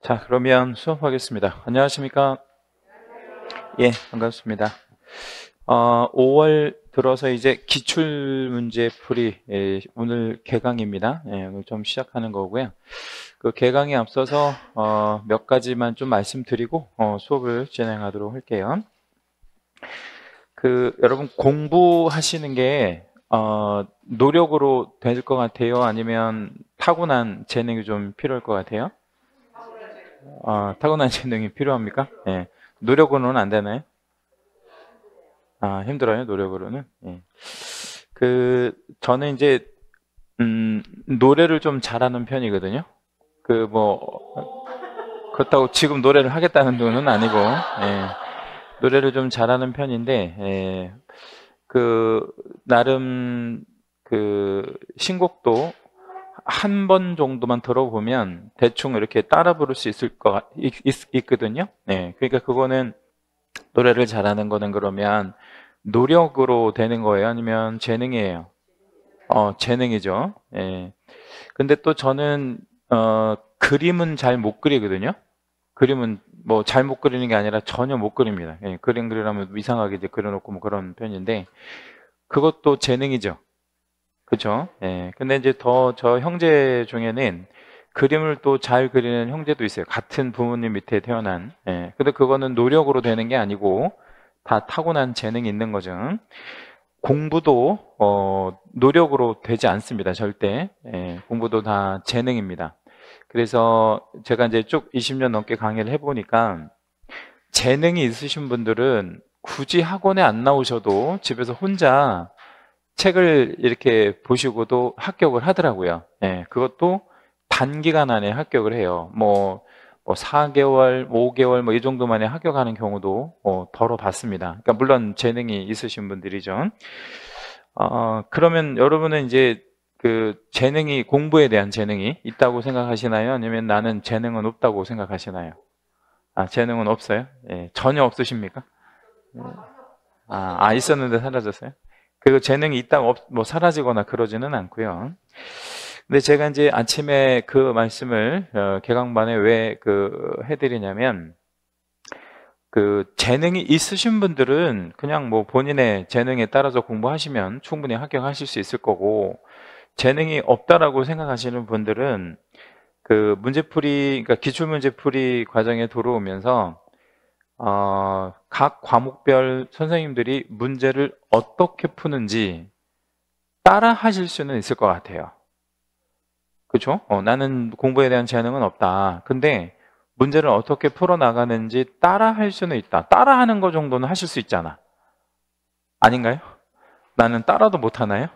자, 그러면 수업하겠습니다. 안녕하십니까? 예, 반갑습니다. 5월 들어서 이제 기출문제 풀이, 오늘 개강입니다. 오늘 좀 시작하는 거고요. 그 개강에 앞서서 몇 가지만 좀 말씀드리고 수업을 진행하도록 할게요. 여러분 공부하시는 게 노력으로 될 것 같아요? 아니면 타고난 재능이 좀 필요할 것 같아요? 타고난 재능이 필요합니까? 예. 노력으로는 안 되나요? 힘들어요, 노력으로는. 예. 저는 이제, 노래를 좀 잘하는 편이거든요. 그렇다고 지금 노래를 하겠다는 건 아니고, 예. 노래를 좀 잘하는 편인데, 나름, 신곡도 한 번 정도만 들어보면 대충 이렇게 따라 부를 수 있거든요. 네. 그러니까 그거는 노래를 잘하는 거는 그러면 노력으로 되는 거예요? 아니면 재능이에요? 재능이죠. 예. 근데 또 저는, 그림은 잘 못 그리거든요. 그림은 뭐 잘 못 그리는 게 아니라 전혀 못 그립니다. 예. 그림 그리려면 이상하게 이제 그려놓고 뭐 그런 편인데, 그것도 재능이죠. 그죠? 예. 근데 이제 저 형제 중에는 그림을 또 잘 그리는 형제도 있어요. 같은 부모님 밑에 태어난. 예. 근데 그거는 노력으로 되는 게 아니고 다 타고난 재능이 있는 거죠. 공부도 노력으로 되지 않습니다. 절대. 예. 공부도 다 재능입니다. 그래서 제가 이제 쭉 20년 넘게 강의를 해보니까 재능이 있으신 분들은 굳이 학원에 안 나오셔도 집에서 혼자 책을 이렇게 보시고도 합격을 하더라고요. 예, 그것도 단기간 안에 합격을 해요. 뭐 4개월, 5개월 뭐 이 정도 만에 합격하는 경우도 더러 봤습니다. 그러니까 물론 재능이 있으신 분들이죠. 그러면 여러분은 이제 재능이, 공부에 대한 재능이 있다고 생각하시나요? 아니면 나는 재능은 없다고 생각하시나요? 재능은 없어요? 예, 전혀 없으십니까? 있었는데 사라졌어요? 그리고 재능이 있다고 뭐 사라지거나 그러지는 않고요. 근데 제가 이제 아침에 그 말씀을 개강반에 왜 해드리냐면, 재능이 있으신 분들은 그냥 뭐 본인의 재능에 따라서 공부하시면 충분히 합격하실 수 있을 거고, 재능이 없다라고 생각하시는 분들은 그러니까 기출문제풀이 과정에 들어오면서 각 과목별 선생님들이 문제를 어떻게 푸는지 따라 하실 수는 있을 것 같아요. 그렇죠? 나는 공부에 대한 재능은 없다. 근데 문제를 어떻게 풀어나가는지 따라 할 수는 있다. 따라 하는 거 정도는 하실 수 있잖아. 아닌가요? 나는 따라도 못 하나요?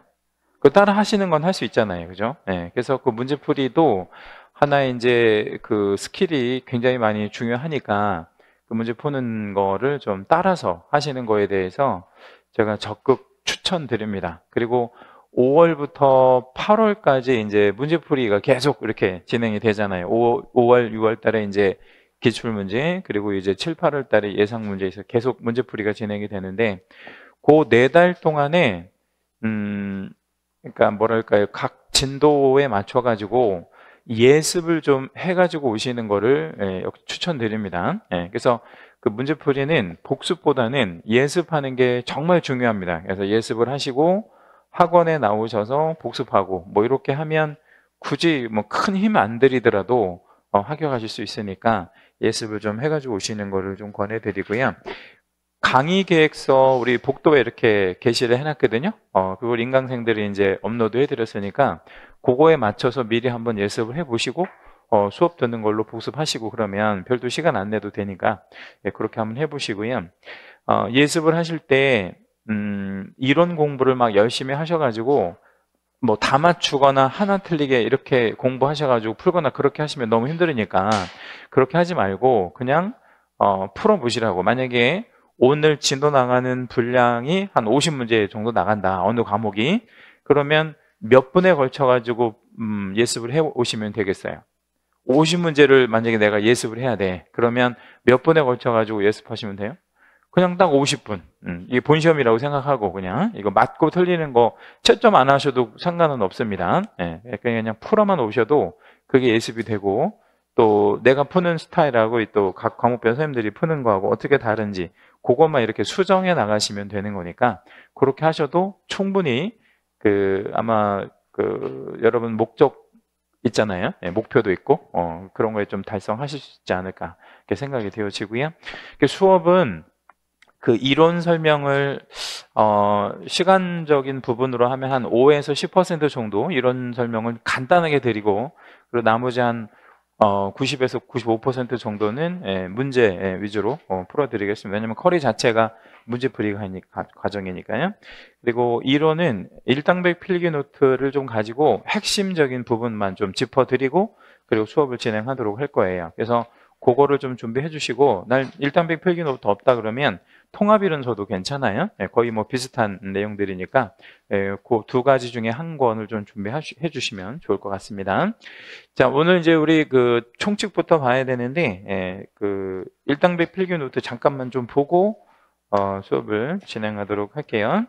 따라 하시는 건 할 수 있잖아요. 그죠? 네, 그래서 그 문제풀이도 하나의 이제 스킬이 굉장히 많이 중요하니까 그 문제 푸는 거를 좀 따라서 하시는 거에 대해서 제가 적극 추천드립니다. 그리고 5월부터 8월까지 이제 문제풀이가 계속 이렇게 진행이 되잖아요. 5월, 6월 달에 이제 기출문제, 그리고 이제 7, 8월 달에 예상문제에서 계속 문제풀이가 진행이 되는데, 그 4달 동안에, 그러니까 뭐랄까요, 각 진도에 맞춰가지고 예습을 좀 해가지고 오시는 거를 추천드립니다. 그래서 그 문제풀이는 복습보다는 예습하는 게 정말 중요합니다. 그래서 예습을 하시고 학원에 나오셔서 복습하고 뭐 이렇게 하면 굳이 뭐 큰 힘 안 들이더라도 합격하실 수 있으니까 예습을 좀 해가지고 오시는 거를 좀 권해드리고요. 강의 계획서 우리 복도에 이렇게 게시를 해놨거든요. 그걸 인강생들이 이제 업로드 해드렸으니까 그거에 맞춰서 미리 한번 예습을 해보시고 수업 듣는 걸로 복습하시고 그러면 별도 시간 안 내도 되니까 그렇게 한번 해보시고요. 예습을 하실 때 이론 공부를 막 열심히 하셔가지고 뭐 다 맞추거나 하나 틀리게 이렇게 공부하셔가지고 풀거나 그렇게 하시면 너무 힘들으니까 그렇게 하지 말고 그냥 풀어보시라고. 만약에 오늘 진도 나가는 분량이 한 50문제 정도 나간다, 어느 과목이. 그러면 몇 분에 걸쳐가지고 예습을 해 오시면 되겠어요. 50문제를 만약에 내가 예습을 해야 돼. 그러면 몇 분에 걸쳐가지고 예습하시면 돼요? 그냥 딱 50분. 이게 본시험이라고 생각하고 그냥 이거 맞고 틀리는 거 채점 안 하셔도 상관은 없습니다. 그냥 풀어만 오셔도 그게 예습이 되고 또 내가 푸는 스타일하고 또 각 과목별 선생님들이 푸는 거하고 어떻게 다른지 그것만 이렇게 수정해 나가시면 되는 거니까 그렇게 하셔도 충분히 아마 여러분 목적 있잖아요. 네, 목표도 있고 그런 거에 좀 달성하실 수 있지 않을까 이렇게 생각이 되어지고요. 수업은 이론 설명을 시간적인 부분으로 하면 한 5에서 10% 정도 이론 설명을 간단하게 드리고 그리고 나머지 한 90에서 95% 정도는 문제 위주로 풀어드리겠습니다. 왜냐하면 커리 자체가 문제풀이 과정이니까요. 그리고 이론은 일당백 필기 노트를 좀 가지고 핵심적인 부분만 좀 짚어드리고 그리고 수업을 진행하도록 할 거예요. 그래서 그거를 좀 준비해 주시고 날 일당백 필기 노트 없다 그러면 통합이론서도 괜찮아요. 거의 뭐 비슷한 내용들이니까 그 두 가지 중에 한 권을 좀 준비해 주시면 좋을 것 같습니다. 자, 오늘 이제 우리 총칙부터 봐야 되는데 일당백 필기 노트 잠깐만 좀 보고 수업을 진행하도록 할게요.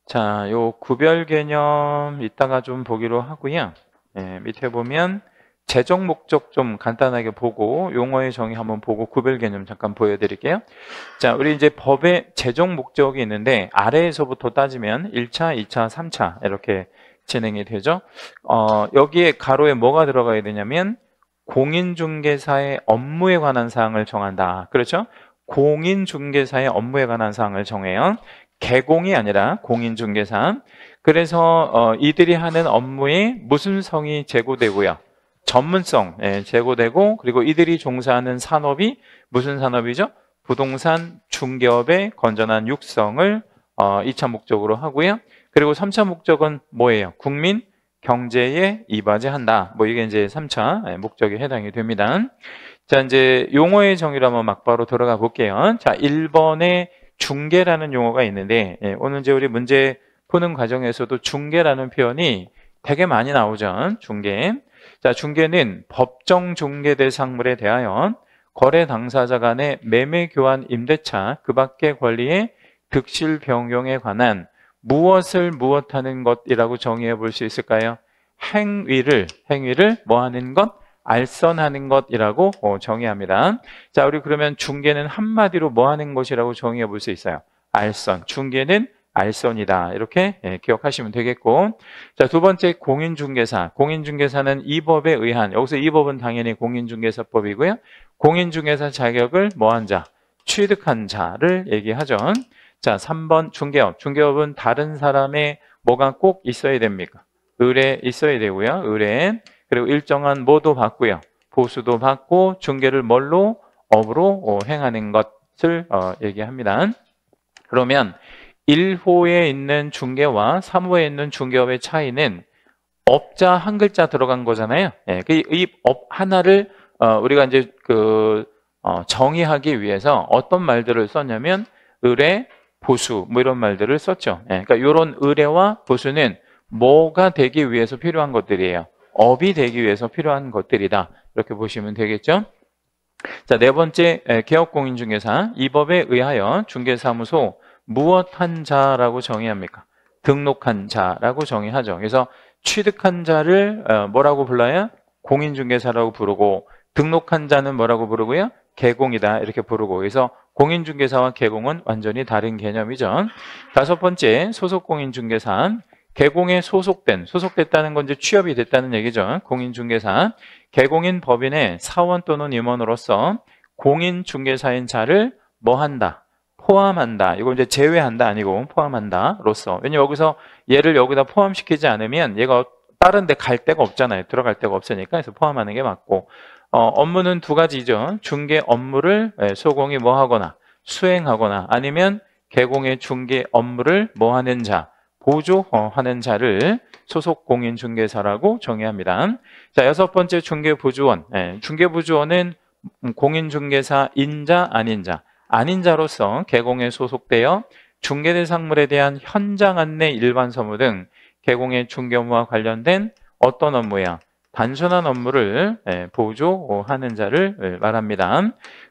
자, 요 구별 개념 이따가 좀 보기로 하고요. 밑에 보면 재적 목적 좀 간단하게 보고 용어의 정의 한번 보고 구별 개념 잠깐 보여드릴게요. 자, 우리 이제 법에 재적 목적이 있는데 아래에서부터 따지면 1차, 2차, 3차 이렇게 진행이 되죠. 여기에 가로에 뭐가 들어가야 되냐면 공인중개사의 업무에 관한 사항을 정한다. 그렇죠? 공인중개사의 업무에 관한 사항을 정해요. 개공이 아니라 공인중개사. 그래서 이들이 하는 업무에 무슨 성이 제고되고요. 전문성 제고되고 그리고 이들이 종사하는 산업이 무슨 산업이죠? 부동산 중개업의 건전한 육성을 2차 목적으로 하고요. 그리고 3차 목적은 뭐예요? 국민 경제에 이바지한다. 뭐 이게 이제 3차 목적에 해당이 됩니다. 자, 이제 용어의 정의로 한번 막바로 들어가 볼게요. 자, 1번에 중개라는 용어가 있는데 오늘 이제 우리 문제 푸는 과정에서도 중개라는 표현이 되게 많이 나오죠. 중개. 자, 중개는 법정 중개 대상물에 대하여 거래 당사자 간의 매매 교환 임대차 그 밖의 권리의 득실 변경에 관한 무엇을 무엇하는 것이라고 정의해 볼 수 있을까요? 행위를 뭐 하는 것? 알선하는 것이라고 정의합니다. 자, 우리 그러면 중개는 한마디로 뭐 하는 것이라고 정의해 볼 수 있어요? 알선. 중개는 알선이다. 이렇게 기억하시면 되겠고. 자, 두 번째 공인중개사. 공인중개사는 이 법에 의한, 여기서 이 법은 당연히 공인중개사법이고요. 공인중개사 자격을 뭐한 자? 취득한 자를 얘기하죠. 자, 3번 중개업. 중개업은 다른 사람의 뭐가 꼭 있어야 됩니까? 의뢰 있어야 되고요. 의뢰. 그리고 일정한 뭐도 받고요. 보수도 받고 중개를 뭘로? 업으로 행하는 것을 얘기합니다. 그러면 1호에 있는 중개와 3호에 있는 중개업의 차이는 업자 한 글자 들어간 거잖아요. 이 업 하나를 우리가 이제 정의하기 위해서 어떤 말들을 썼냐면 의뢰, 보수 뭐 이런 말들을 썼죠. 그러니까 이런 의뢰와 보수는 뭐가 되기 위해서 필요한 것들이에요. 업이 되기 위해서 필요한 것들이다. 이렇게 보시면 되겠죠. 자, 네 번째 개업공인중개사. 이 법에 의하여 중개사무소 무엇한 자라고 정의합니까? 등록한 자라고 정의하죠. 그래서 취득한 자를 뭐라고 불러요? 공인중개사라고 부르고 등록한 자는 뭐라고 부르고요? 개공이다 이렇게 부르고 그래서 공인중개사와 개공은 완전히 다른 개념이죠. 다섯 번째 소속공인중개사. 개공에 소속됐다는 건 이제 취업이 됐다는 얘기죠. 공인중개사. 개공인 법인의 사원 또는 임원으로서 공인중개사인 자를 뭐 한다? 포함한다. 이거 이제 제외한다 아니고 포함한다로서. 왜냐면 여기서 얘를 여기다 포함시키지 않으면 얘가 다른 데 갈 데가 없잖아요. 들어갈 데가 없으니까. 그래서 포함하는 게 맞고. 업무는 두 가지죠. 중개 업무를 소공이 뭐 하거나 수행하거나 아니면 개공의 중개 업무를 뭐 하는 자, 보조하는 자를 소속공인중개사라고 정의합니다. 자, 여섯 번째 중개부주원. 중개부주원은 공인중개사 인자 아닌 자. 아닌 자로서 개공에 소속되어 중개대상물에 대한 현장 안내 일반 서무 등 개공의 중개 업무와 관련된 어떤 업무야? 단순한 업무를 보조하는 자를 말합니다.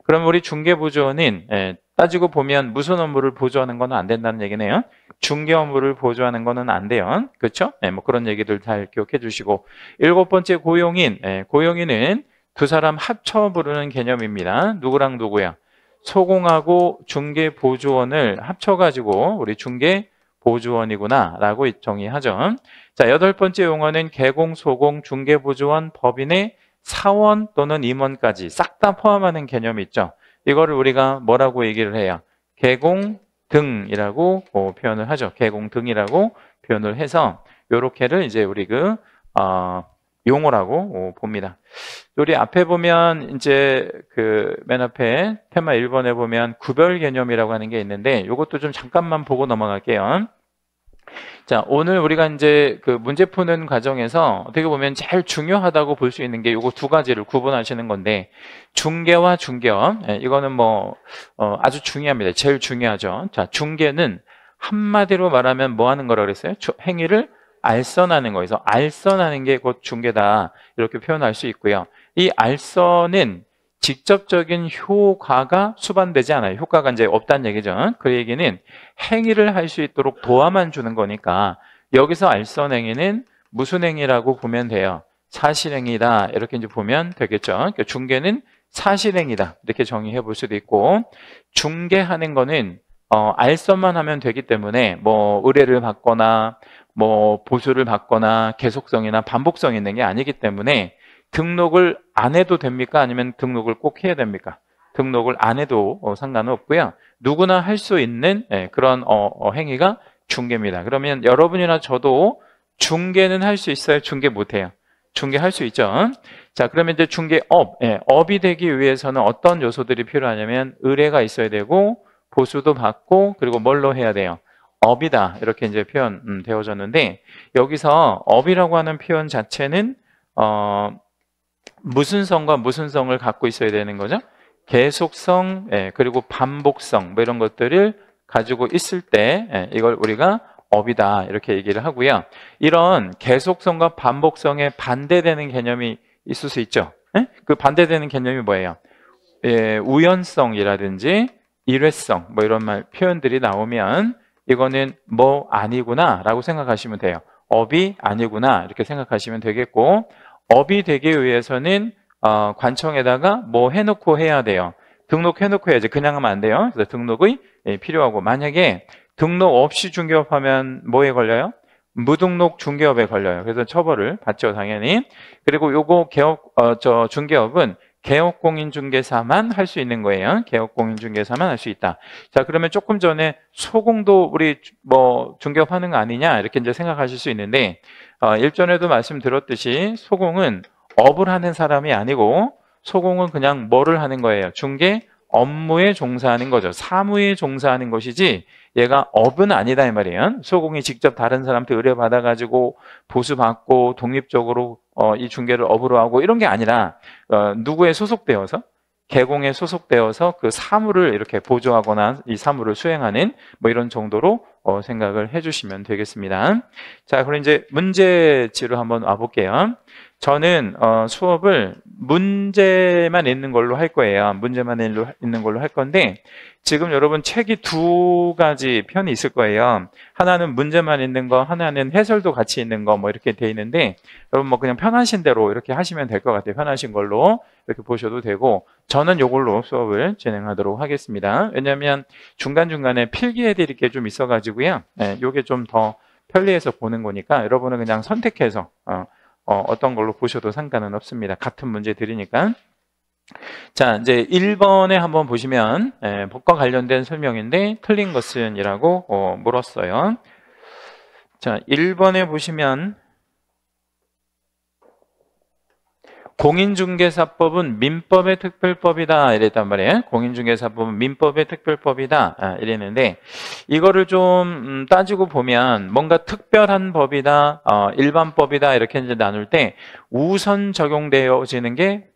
그럼 우리 중개보조원인 따지고 보면 무슨 업무를 보조하는 건 안 된다는 얘기네요. 중개 업무를 보조하는 거는 안 돼요. 그렇죠? 뭐 그런 얘기들 잘 기억해 주시고, 7번째 고용인. 고용인은 두 사람 합쳐 부르는 개념입니다. 누구랑 누구야? 소공하고 중개보조원을 합쳐가지고 우리 중개보조원이구나 라고 정의하죠. 자, 8번째 용어는 개공, 소공, 중개보조원, 법인의 사원 또는 임원까지 싹 다 포함하는 개념이 있죠. 이거를 우리가 뭐라고 얘기를 해요? 개공 등이라고 표현을 하죠. 개공 등이라고 표현을 해서 요렇게를 이제 우리 용어라고 봅니다. 우리 앞에 보면 이제 맨 앞에 테마 1번에 보면 구별 개념이라고 하는 게 있는데 이것도 좀 잠깐만 보고 넘어갈게요. 자, 오늘 우리가 이제 문제 푸는 과정에서 어떻게 보면 제일 중요하다고 볼 수 있는 게 요거 두 가지를 구분하시는 건데, 중개와 중개업. 이거는 아주 중요합니다. 제일 중요하죠. 자, 중개는 한마디로 말하면 뭐 하는 거라 그랬어요? 행위를 알선하는 거에서 알선하는 게 곧 중개다. 이렇게 표현할 수 있고요. 이 알선은 직접적인 효과가 수반되지 않아요. 효과가 이제 없다는 얘기죠. 그 얘기는 행위를 할 수 있도록 도와만 주는 거니까 여기서 알선 행위는 무슨 행위라고 보면 돼요? 사실행위다. 이렇게 이제 보면 되겠죠. 그러니까 중개는 사실행위다. 이렇게 정의해 볼 수도 있고, 중개하는 거는 알선만 하면 되기 때문에 의뢰를 받거나 보수를 받거나 계속성이나 반복성 있는 게 아니기 때문에 등록을 안 해도 됩니까? 아니면 등록을 꼭 해야 됩니까? 등록을 안 해도 상관은 없고요. 누구나 할 수 있는 그런 행위가 중개입니다. 그러면 여러분이나 저도 중개는 할 수 있어요? 중개 못해요? 중개할 수 있죠. 자, 그러면 이제 중개업, 업이 되기 위해서는 어떤 요소들이 필요하냐면 의뢰가 있어야 되고 보수도 받고 그리고 뭘로 해야 돼요? 업이다. 이렇게 이제 표현 되어졌는데, 여기서 업이라고 하는 표현 자체는 무슨 성과 무슨 성을 갖고 있어야 되는 거죠? 계속성, 그리고 반복성 이런 것들을 가지고 있을 때 이걸 우리가 업이다 이렇게 얘기를 하고요. 이런 계속성과 반복성에 반대되는 개념이 있을 수 있죠. 그 반대되는 개념이 뭐예요? 우연성이라든지 일회성 이런 표현들이 나오면 이거는 아니구나 라고 생각하시면 돼요. 업이 아니구나 이렇게 생각하시면 되겠고, 업이 되기 위해서는 관청에다가 해놓고 해야 돼요. 등록해놓고 해야지. 그냥 하면 안 돼요. 그래서 등록이 필요하고, 만약에 등록 없이 중개업하면 뭐에 걸려요? 무등록 중개업에 걸려요. 그래서 처벌을 받죠, 당연히. 그리고 요거 중개업은 개업공인중개사만 할 수 있는 거예요. 개업공인중개사만 할 수 있다. 자, 그러면 조금 전에 소공도 우리 중개업 하는 거 아니냐 이렇게 이제 생각하실 수 있는데, 일전에도 말씀드렸듯이 소공은 업을 하는 사람이 아니고 소공은 그냥 뭐를 하는 거예요? 중개 업무에 종사하는 거죠. 사무에 종사하는 것이지 얘가 업은 아니다 이 말이에요. 소공이 직접 다른 사람한테 의뢰받아가지고 보수받고 독립적으로 이 중개를 업으로 하고 이런 게 아니라 누구에 소속되어서, 개공에 소속되어서 그 사무를 이렇게 보조하거나 이 사무를 수행하는 이런 정도로 생각을 해주시면 되겠습니다. 자, 그럼 이제 문제지로 한번 와볼게요. 저는 수업을 문제만 있는 걸로 할 거예요. 문제만 있는 걸로 할 건데, 지금 여러분 책이 두 가지 편이 있을 거예요. 하나는 문제만 있는 거, 하나는 해설도 같이 있는 거 이렇게 돼 있는데, 여러분 그냥 편하신 대로 이렇게 하시면 될 것 같아요. 편하신 걸로 이렇게 보셔도 되고, 저는 이걸로 수업을 진행하도록 하겠습니다. 왜냐하면 중간중간에 필기해 드릴 게 좀 있어가지고요. 이게 좀 더 편리해서 보는 거니까 여러분은 그냥 선택해서 어떤 걸로 보셔도 상관은 없습니다. 같은 문제 드리니까. 자, 이제 1번에 한번 보시면 법과 관련된 설명인데 틀린 것은 이라고 물었어요. 자, 1번에 보시면 공인중개사법은 민법의 특별법이다 이랬단 말이에요. 공인중개사법은 민법의 특별법이다 이랬는데, 이거를 좀 따지고 보면 뭔가 특별한 법이다, 일반법이다 이렇게 이제 나눌 때 우선 적용되어지는 게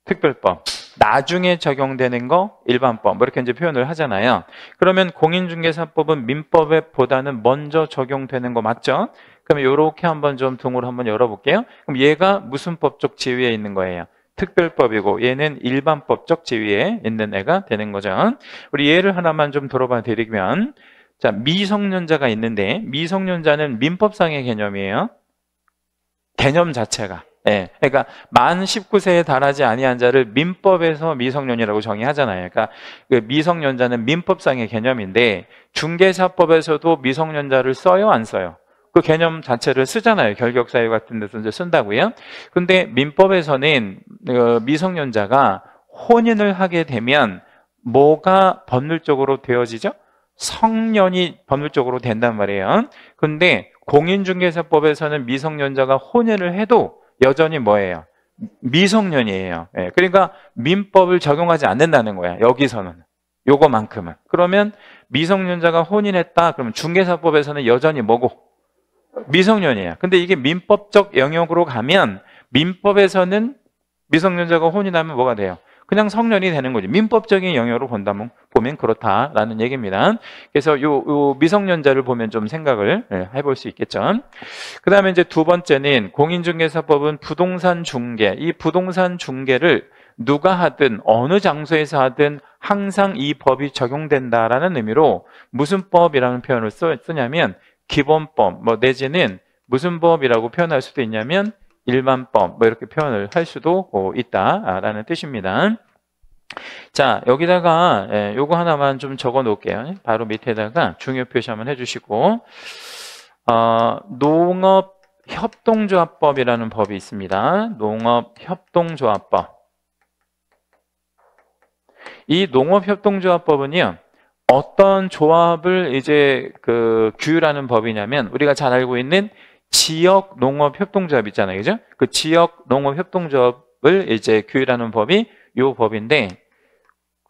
특별법, 나중에 적용되는 거 일반법 이렇게 이제 표현을 하잖아요. 그러면 공인중개사법은 민법보다는 먼저 적용되는 거 맞죠? 그럼 요렇게 한번 좀 등호를 한번 열어볼게요. 그럼 얘가 무슨 법적 지위에 있는 거예요? 특별법이고 얘는 일반법적 지위에 있는 애가 되는 거죠. 우리 예를 하나만 좀 들어봐 드리면, 자, 미성년자가 있는데 미성년자는 민법상의 개념이에요. 개념 자체가. 예. 그러니까 만 19세에 달하지 아니한 자를 민법에서 미성년이라고 정의하잖아요. 그러니까 그 미성년자는 민법상의 개념인데 중개사법에서도 미성년자를 써요, 안 써요? 그 개념 자체를 쓰잖아요. 결격사유 같은 데서 이제 쓴다고요. 근데 민법에서는 미성년자가 혼인을 하게 되면 뭐가 법률적으로 되어지죠? 성년이 법률적으로 된단 말이에요. 근데 공인중개사법에서는 미성년자가 혼인을 해도 여전히 뭐예요? 미성년이에요. 예, 그러니까 민법을 적용하지 않는다는 거야. 여기서는. 요거만큼은. 그러면 미성년자가 혼인했다. 그러면 중개사법에서는 여전히 뭐고? 미성년이에요. 근데 이게 민법적 영역으로 가면 민법에서는 미성년자가 혼인하면 뭐가 돼요? 그냥 성년이 되는 거지. 민법적인 영역으로 보면 그렇다라는 얘기입니다. 그래서 요 미성년자를 보면 좀 생각을 해볼 수 있겠죠. 그 다음에 이제 두 번째는 공인중개사법은 부동산 중개. 이 부동산 중개를 누가 하든 어느 장소에서 하든 항상 이 법이 적용된다라는 의미로 무슨 법이라는 표현을 쓰냐면 기본법, 뭐 내지는 무슨 법이라고 표현할 수도 있냐면 일반법, 뭐 이렇게 표현을 할 수도 있다라는 뜻입니다. 자, 여기다가 요거 하나만 좀 적어 놓을게요. 바로 밑에다가 중요 표시 한번 해주시고, 농업협동조합법이라는 법이 있습니다. 농업협동조합법. 이 농업협동조합법은요, 어떤 조합을 이제 규율하는 법이냐면 우리가 잘 알고 있는 지역 농업 협동조합 있잖아요. 그죠? 그 지역 농업 협동조합을 이제 규율하는 법이 요 법인데,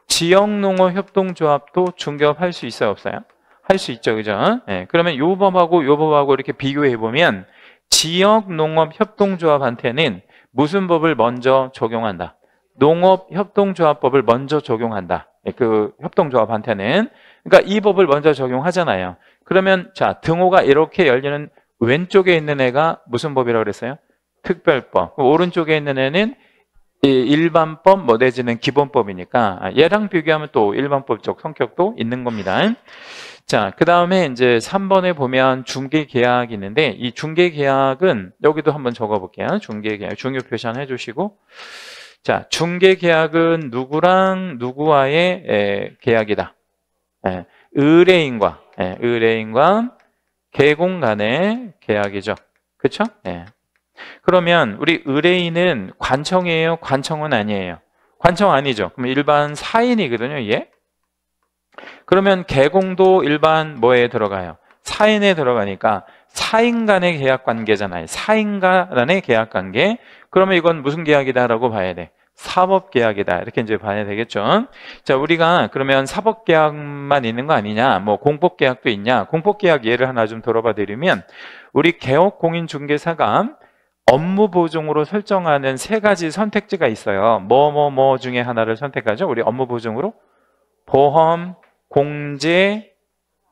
지역 농업 협동조합도 중개업할 수 있어요, 없어요? 할 수 있죠. 그죠? 네, 그러면 요 법하고 요 법하고 이렇게 비교해 보면 지역 농업 협동조합한테는 무슨 법을 먼저 적용한다? 농업 협동조합법을 먼저 적용한다. 그 협동조합한테는. 그러니까 이 법을 먼저 적용하잖아요. 그러면 자, 등호가 이렇게 열리는 왼쪽에 있는 애가 무슨 법이라고 그랬어요? 특별법. 오른쪽에 있는 애는 일반법, 뭐 내지는 기본법이니까 얘랑 비교하면 또 일반법적 성격도 있는 겁니다. 자, 그 다음에 이제 3번에 보면 중개계약이 있는데 이 중개계약은 여기도 한번 적어볼게요. 중개계약 중요 표시 하나 해주시고, 자, 중개계약은 누구랑 누구와의 계약이다. 의뢰인과 개공 간의 계약이죠. 그렇죠? 네. 그러면 우리 의뢰인은 관청이에요? 관청은 아니에요? 관청 아니죠. 그럼 일반 사인이거든요, 얘. 그러면 개공도 일반 뭐에 들어가요? 사인에 들어가니까 사인 간의 계약 관계잖아요. 사인 간의 계약 관계. 그러면 이건 무슨 계약이다라고 봐야 돼? 사법계약이다. 이렇게 이제 봐야 되겠죠. 자, 우리가 그러면 사법계약만 있는 거 아니냐? 뭐 공법계약도 있냐? 공법계약 예를 하나 좀 들어봐 드리면 우리 개업공인중개사가 업무보증으로 설정하는 세 가지 선택지가 있어요. 뭐 중에 하나를 선택하죠. 우리 업무보증으로 보험, 공제,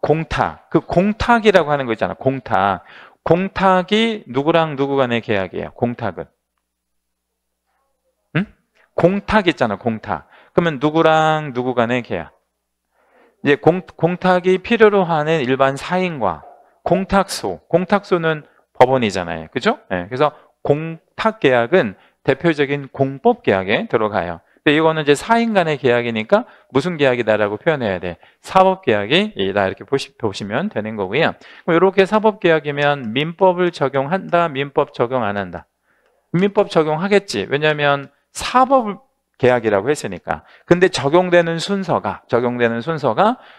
공탁. 그 공탁이라고 하는 거 있잖아. 공탁. 공탁이 누구랑 누구 간의 계약이에요? 공탁은. 공탁 있잖아, 공탁. 그러면 누구랑 누구 간의 계약? 이제 공탁이 필요로 하는 일반 사인과 공탁소는 법원이잖아요. 그죠? 네, 그래서 공탁 계약은 대표적인 공법 계약에 들어가요. 근데 이거는 이제 사인 간의 계약이니까 무슨 계약이다라고 표현해야 돼? 사법 계약이다 이렇게 보시면 되는 거고요. 그럼 이렇게 사법 계약이면 민법을 적용한다, 민법 적용 안 한다? 민법 적용하겠지. 왜냐하면 사법 계약이라고 했으니까. 근데 적용되는 순서가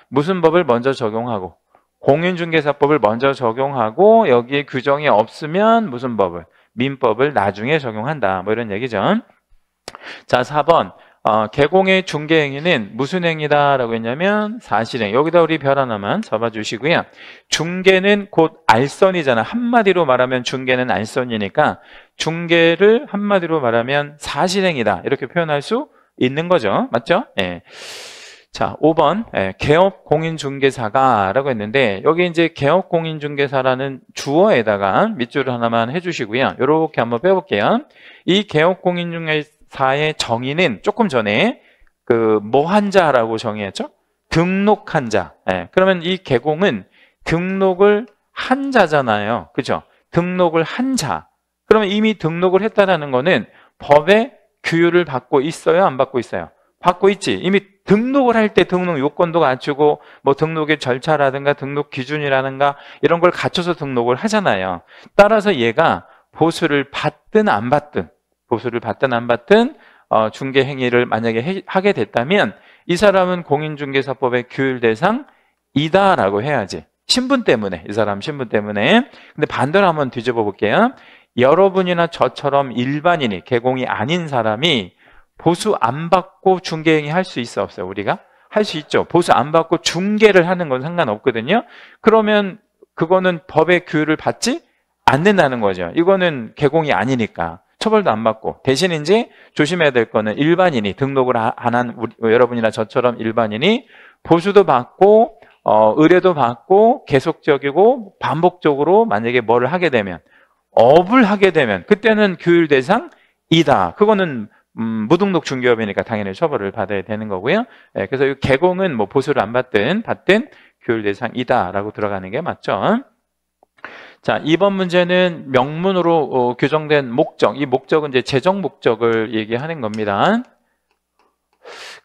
무슨 법을 먼저 적용하고 공인중개사법을 먼저 적용하고 여기에 규정이 없으면 무슨 법을? 민법을 나중에 적용한다. 뭐 이런 얘기죠. 자, 4번. 개공의 중개행위는 무슨 행위다라고 했냐면 사실행. 여기다 우리 별 하나만 잡아주시고요. 중개는 곧 알선이잖아. 한마디로 말하면 중개는 알선이니까 중개를 한마디로 말하면 사실행이다. 이렇게 표현할 수 있는 거죠. 맞죠? 네. 자, 5번 개업 공인중개사가라고 했는데 여기 이제 개업 공인중개사라는 주어에다가 밑줄을 하나만 해주시고요. 이렇게 한번 빼볼게요. 이 개업 공인중개사의 정의는 조금 전에 그 뭐 한 자라고 정의했죠? 등록한 자. 그러면 이 개공은 등록을 한 자잖아요. 그죠? 등록을 한 자. 그러면 이미 등록을 했다라는 거는 법의 규율을 받고 있어요? 안 받고 있어요? 받고 있지. 이미 등록을 할 때 등록 요건도 갖추고 뭐 등록의 절차라든가 등록 기준이라든가 이런 걸 갖춰서 등록을 하잖아요. 따라서 얘가 보수를 받든 안 받든 중개 행위를 만약에 하게 됐다면 이 사람은 공인중개사법의 규율 대상이다라고 해야지. 신분 때문에, 이 사람 신분 때문에. 근데 반대로 한번 뒤집어 볼게요. 여러분이나 저처럼 일반인이 개공이 아닌 사람이 보수 안 받고 중개행위 할 수 있어 없어요? 우리가? 할 수 있죠. 보수 안 받고 중개를 하는 건 상관없거든요. 그러면 그거는 법의 규율을 받지 않는다는 거죠. 이거는 개공이 아니니까 처벌도 안 받고. 대신 이제 조심해야 될 거는 일반인이 등록을 안 한 여러분이나 저처럼 일반인이 보수도 받고 의뢰도 받고 계속적이고 반복적으로 만약에 뭐를 하게 되면 업을 하게 되면 그때는 규율 대상이다. 그거는 무등록 중개업이니까 당연히 처벌을 받아야 되는 거고요. 그래서 이 개공은 뭐 보수를 안 받든 규율 대상이다라고 들어가는 게 맞죠. 자, 2번 문제는 명문으로 규정된 목적. 이 목적은 이제 재정 목적을 얘기하는 겁니다.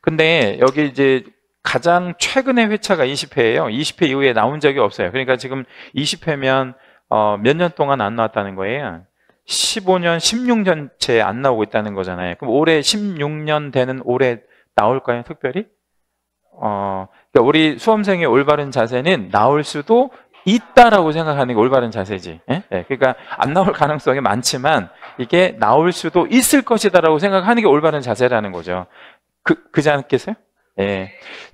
근데 여기 이제 가장 최근의 회차가 20회예요. 20회 이후에 나온 적이 없어요. 그러니까 지금 20회면 몇 년 동안 안 나왔다는 거예요. 15년, 16년째 안 나오고 있다는 거잖아요. 그럼 올해 16년 되는 올해 나올까요? 특별히? 그러니까 우리 수험생의 올바른 자세는 나올 수도 있다라고 생각하는 게 올바른 자세지. 그러니까 안 나올 가능성이 많지만 이게 나올 수도 있을 것이다라고 생각하는 게 올바른 자세라는 거죠. 그지 않겠어요?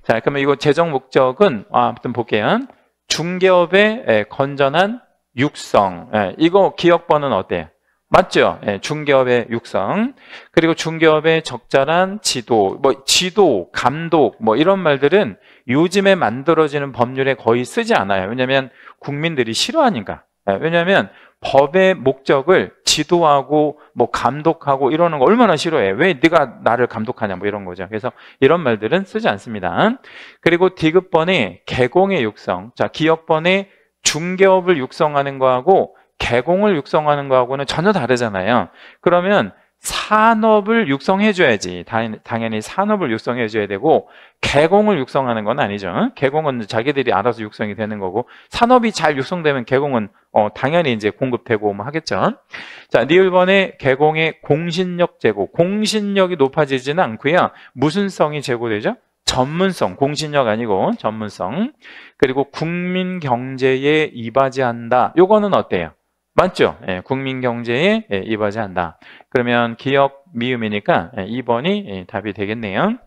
자, 그러면 이거 재정 목적은 아무튼 볼게요. 중개업의 건전한 육성. 이거 기억번은 어때요? 맞죠? 중개업의 육성. 그리고 중개업의 적절한 지도, 감독, 이런 말들은 요즘에 만들어지는 법률에 거의 쓰지 않아요. 왜냐하면 국민들이 싫어하니까. 왜냐하면 법의 목적을 지도하고 감독하고 이러는 거 얼마나 싫어해. 왜 네가 나를 감독하냐 이런 거죠. 그래서 이런 말들은 쓰지 않습니다. 그리고 디귿번에 개공의 육성. 자, 기억번에 중개업을 육성하는 거하고 개공을 육성하는 거하고는 전혀 다르잖아요. 그러면 산업을 육성해줘야지. 당연히 산업을 육성해줘야 되고 개공을 육성하는 건 아니죠. 개공은 자기들이 알아서 육성이 되는 거고 산업이 잘 육성되면 개공은 당연히 이제 공급되고 하겠죠. 자, 니을번에 개공의 공신력 제고. 공신력이 높아지지는 않고요. 무슨 성이 제고되죠? 전문성, 공신력 아니고 전문성. 그리고 국민 경제에 이바지한다. 요거는 어때요? 맞죠? 국민 경제에 이바지한다. 그러면 기억 미음이니까 2번이 답이 되겠네요.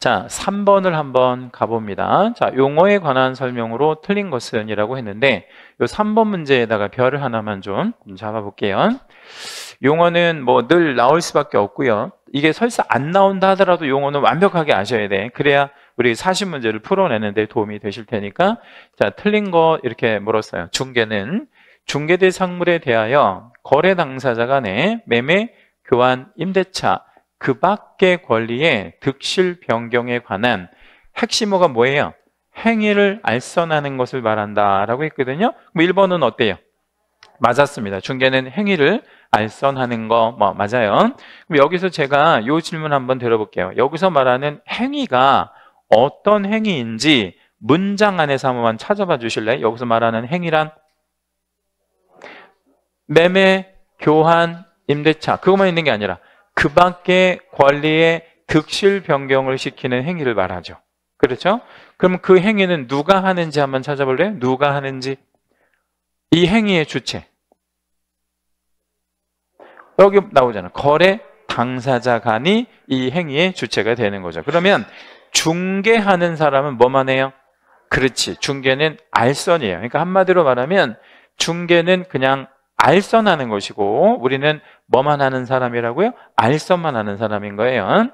자, 3번을 한번 가봅니다. 자, 용어에 관한 설명으로 틀린 것은 이라고 했는데 요 3번 문제에다가 별을 하나만 좀 잡아볼게요. 용어는 늘 나올 수밖에 없고요. 이게 설사 안 나온다 하더라도 용어는 완벽하게 아셔야 돼. 그래야 우리 40문제를 풀어내는 데 도움이 되실 테니까. 자, 틀린 거 이렇게 물었어요. 중개는 중개될 상물에 대하여 거래 당사자 간의 매매, 교환, 임대차 그 밖의 권리의 득실 변경에 관한 핵심어가 뭐예요? 행위를 알선하는 것을 말한다라고 했거든요. 1번은 어때요? 맞았습니다. 중개는 행위를 알선하는 거 맞아요. 그럼 여기서 제가 이 질문 한번 드려볼게요. 여기서 말하는 행위가 어떤 행위인지 문장 안에서 한번 찾아봐 주실래요? 여기서 말하는 행위란 매매, 교환, 임대차 그것만 있는 게 아니라 그 밖의 권리의 득실 변경을 시키는 행위를 말하죠. 그렇죠? 그럼 그 행위는 누가 하는지 한번 찾아볼래요? 누가 하는지. 이 행위의 주체. 여기 나오잖아요. 거래 당사자 간이 이 행위의 주체가 되는 거죠. 그러면 중개하는 사람은 뭐만 해요? 그렇지. 중개는 알선이에요. 그러니까 한마디로 말하면 중개는 그냥 알선하는 것이고 우리는 뭐만 하는 사람이라고요? 알선만 하는 사람인 거예요.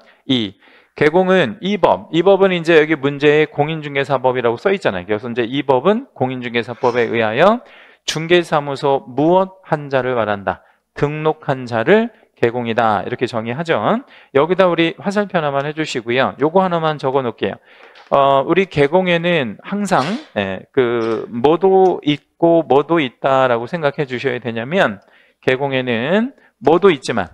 개공은 이 법은 이제 여기 문제에 공인중개사법이라고 써 있잖아요. 그래서 이제 이 법은 공인중개사법에 의하여 중개사무소 무엇 한 자를 말한다. 등록한 자를 개공이다. 이렇게 정의하죠. 여기다 우리 화살표 하나만 해주시고요. 요거 하나만 적어 놓을게요. 우리 개공에는 항상 그 뭐도 있고 뭐도 있다라고 생각해 주셔야 되냐면 개공에는 뭐도 있지만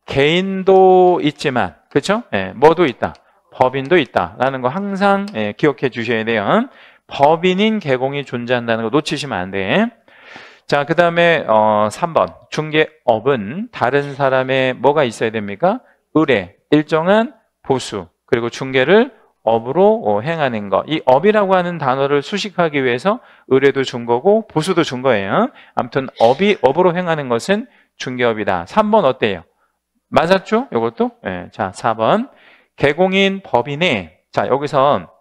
개인도 있지만 그렇죠? 뭐도 있다. 법인도 있다라는 거 항상 기억해 주셔야 돼요. 법인인 개공이 존재한다는 거 놓치시면 안 돼. 자, 그 다음에 3번 중개업은 다른 사람의 뭐가 있어야 됩니까? 의뢰, 일정한 보수, 그리고 중개를 업으로 행하는 거. 이 업이라고 하는 단어를 수식하기 위해서 의뢰도 준 거고 보수도 준 거예요. 아무튼 업으로 행하는 것은 중개업이다. 3번 어때요? 맞았죠? 이것도? 네. 자, 4번 개공인 법인에 자, 여기서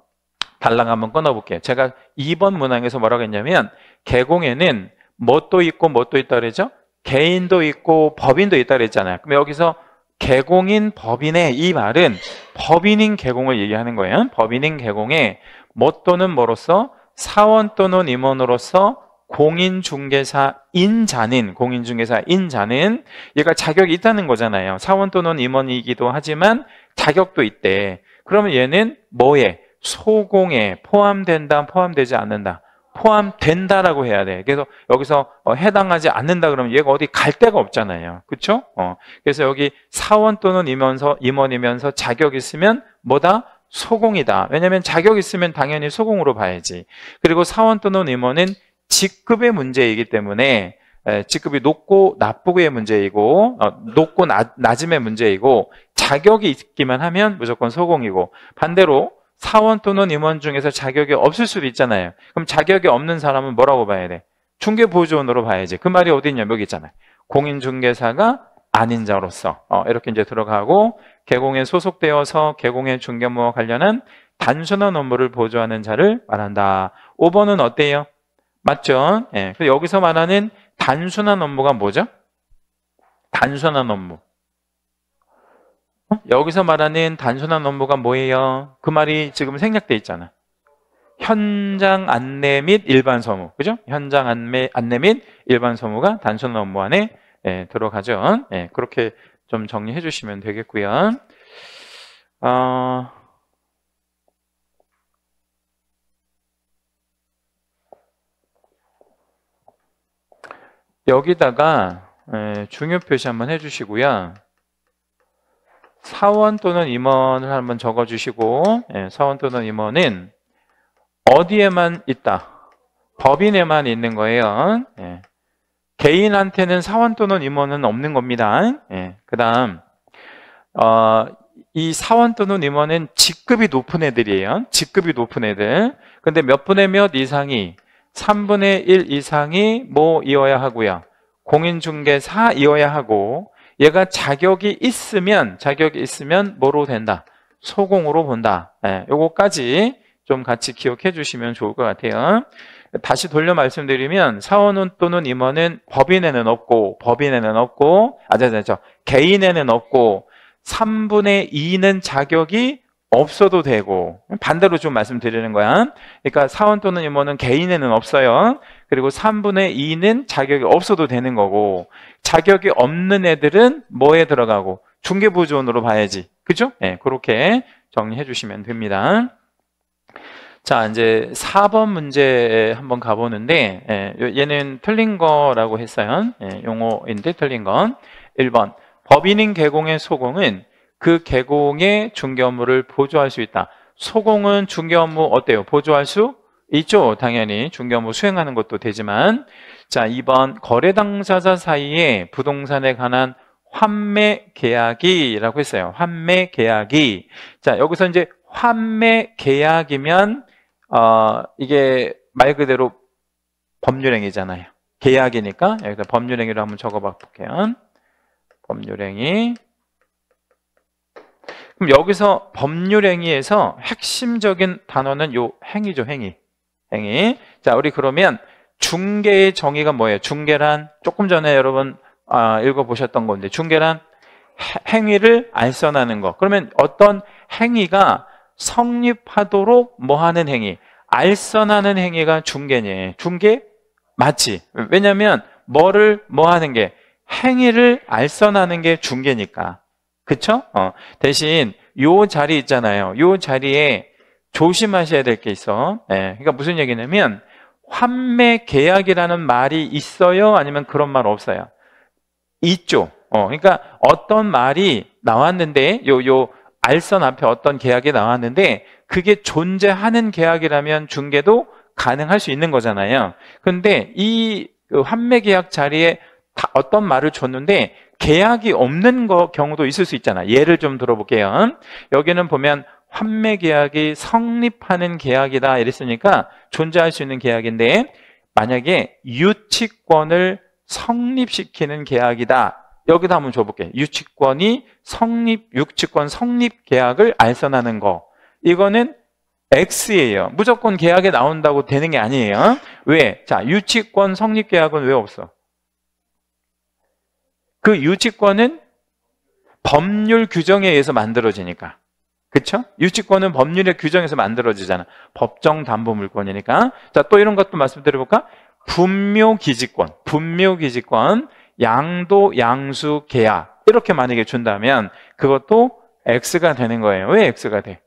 달랑 한번 끊어볼게요. 제가 2번 문항에서 뭐라고 했냐면 개공에는 뭣도 있고 뭣도 있다 그랬죠? 개인도 있고 법인도 있다 그랬잖아요. 그럼 여기서 개공인 법인의 이 말은 법인인 개공을 얘기하는 거예요. 법인인 개공에 뭐 또는 뭐로서 사원 또는 임원으로서 공인중개사인 자는 얘가 자격이 있다는 거잖아요. 사원 또는 임원이기도 하지만 자격도 있대. 그러면 얘는 뭐에? 소공에 포함된다, 포함되지 않는다. 포함된다라고 해야 돼. 그래서 여기서 해당하지 않는다 그러면 얘가 어디 갈 데가 없잖아요. 그렇죠? 그래서 여기 사원 또는 임원이면서 자격 있으면 뭐다? 소공이다. 왜냐하면 자격 있으면 당연히 소공으로 봐야지. 그리고 사원 또는 임원은 직급의 문제이기 때문에 직급이 높고 나쁘고의 문제이고 높고 낮음의 문제이고 자격이 있기만 하면 무조건 소공이고 반대로 사원 또는 임원 중에서 자격이 없을 수도 있잖아요. 그럼 자격이 없는 사람은 뭐라고 봐야 돼? 중개보조원으로 봐야지. 그 말이 어디 있냐? 여기 있잖아요. 공인중개사가 아닌 자로서 이렇게 이제 들어가고 개공에 소속되어서 개공의 중개무와 관련한 단순한 업무를 보조하는 자를 말한다. 5번은 어때요? 맞죠? 예. 여기서 말하는 단순한 업무가 뭐죠? 단순한 업무. 여기서 말하는 단순한 업무가 뭐예요? 그 말이 지금 생략돼 있잖아. 현장 안내 및 일반 서무. 그죠? 현장 안내 및 일반 서무가 단순한 업무 안에 들어가죠. 그렇게 좀 정리해 주시면 되겠고요. 여기다가 중요 표시 한번 해주시고요. 사원 또는 임원을 한번 적어주시고 사원 또는 임원은 어디에만 있다? 법인에만 있는 거예요. 개인한테는 사원 또는 임원은 없는 겁니다. 그 다음 이 사원 또는 임원은 직급이 높은 애들이에요. 직급이 높은 애들. 근데 몇 분의 몇 이상이 3분의 1 이상이 뭐이어야 하고요. 공인중개사이어야 하고 얘가 자격이 있으면 뭐로 된다? 소공으로 본다. 요거까지 좀 같이 기억해 주시면 좋을 것 같아요. 다시 돌려 말씀드리면 사원 또는 임원은 법인에는 없고 개인에는 없고 3분의 2는 자격이 없어도 되고 반대로 좀 말씀드리는 거야. 그러니까 사원 또는 임원은 개인에는 없어요. 그리고 3분의 2는 자격이 없어도 되는 거고 자격이 없는 애들은 뭐에 들어가고 중개보조원으로 봐야지. 그죠? 그렇게 정리해 주시면 됩니다. 자, 이제 4번 문제 한번 가보는데 얘는 틀린 거라고 했어요. 용어인데 틀린 건 1번 법인인 개공의 소공은 그 개공의 중개 업무를 보조할 수 있다. 소공은 중개 업무 어때요? 보조할 수 있죠. 당연히 중개 업무 수행하는 것도 되지만 자 2번 거래 당사자 사이에 부동산에 관한 환매 계약이라고 했어요. 환매 계약이 자 여기서 이제 환매 계약이면 이게 말 그대로 법률행위잖아요. 계약이니까 여기서 법률행위로 한번 적어봐 볼게요. 법률행위. 그럼 여기서 법률행위에서 핵심적인 단어는 요 행위죠. 행위. 자, 우리 그러면 중개의 정의가 뭐예요? 중개란 조금 전에 여러분 읽어보셨던 건데 중개란 행위를 알선하는 거. 그러면 어떤 행위가 성립하도록 뭐 하는 행위, 알선하는 행위가 중개니. 중개 맞지? 왜냐면 뭐를 뭐 하는 게, 행위를 알선하는 게 중개니까. 그쵸? 대신 요 자리 있잖아요. 요 자리에 조심하셔야 될 게 있어. 그러니까 무슨 얘기냐면 환매 계약이라는 말이 있어요? 아니면 그런 말 없어요? 있죠. 그러니까 어떤 말이 나왔는데 요 알선 앞에 어떤 계약이 나왔는데 그게 존재하는 계약이라면 중개도 가능할 수 있는 거잖아요. 근데 이 환매 계약 자리에 어떤 말을 줬는데 계약이 없는 경우도 있을 수 있잖아. 예를 좀 들어볼게요. 여기는 보면 환매 계약이 성립하는 계약이다 이랬으니까 존재할 수 있는 계약인데 만약에 유치권을 성립시키는 계약이다. 여기다 한번 줘볼게. 유치권 성립 계약을 알선하는 거. 이거는 X예요. 무조건 계약에 나온다고 되는 게 아니에요. 왜? 자, 유치권 성립 계약은 왜 없어? 그 유치권은 법률 규정에 의해서 만들어지니까. 그쵸? 유치권은 법률의 규정에서 만들어지잖아. 법정 담보 물권이니까. 자, 또 이런 것도 말씀드려볼까? 분묘기지권, 양도, 양수, 계약. 이렇게 만약에 준다면 그것도 X가 되는 거예요. 왜 X가 돼?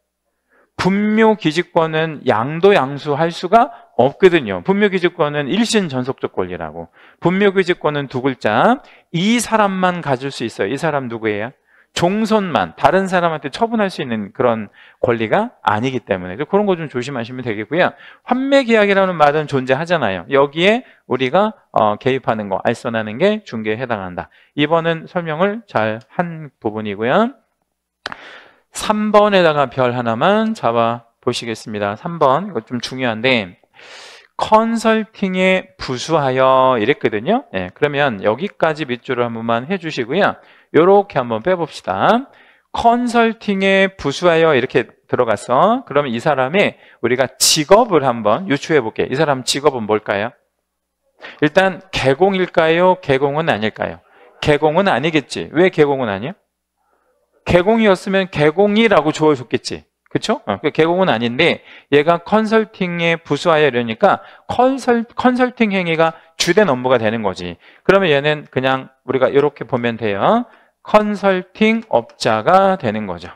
분묘기지권은 양도, 양수 할 수가 없거든요. 분묘기지권은 일신 전속적 권리라고. 분묘기지권은 두 글자. 이 사람만 가질 수 있어요. 이 사람 누구예요? 종손만, 다른 사람한테 처분할 수 있는 그런 권리가 아니기 때문에 그런 거 좀 조심하시면 되겠고요. 환매계약이라는 말은 존재하잖아요. 여기에 우리가 개입하는 거, 알선하는 게 중개에 해당한다. 이번은 설명을 잘 한 부분이고요. 3번에다가 별 하나만 잡아 보시겠습니다. 3번, 이거 좀 중요한데 컨설팅에 부수하여 이랬거든요. 그러면 여기까지 밑줄을 한 번만 해주시고요. 이렇게 한번 빼봅시다. 컨설팅에 부수하여 이렇게 들어갔어. 그러면 이 사람의 우리가 직업을 한번 유추해 볼게요. 이 사람 직업은 뭘까요? 일단 개공일까요? 개공은 아닐까요? 개공은 아니겠지. 왜 개공은 아니야? 개공이었으면 개공이라고 줘줬겠지. 그렇죠? 개공은 아닌데 얘가 컨설팅에 부수하여 이러니까 컨설팅 행위가 주된 업무가 되는 거지. 그러면 얘는 그냥 우리가 이렇게 보면 돼요. 컨설팅 업자가 되는 거죠.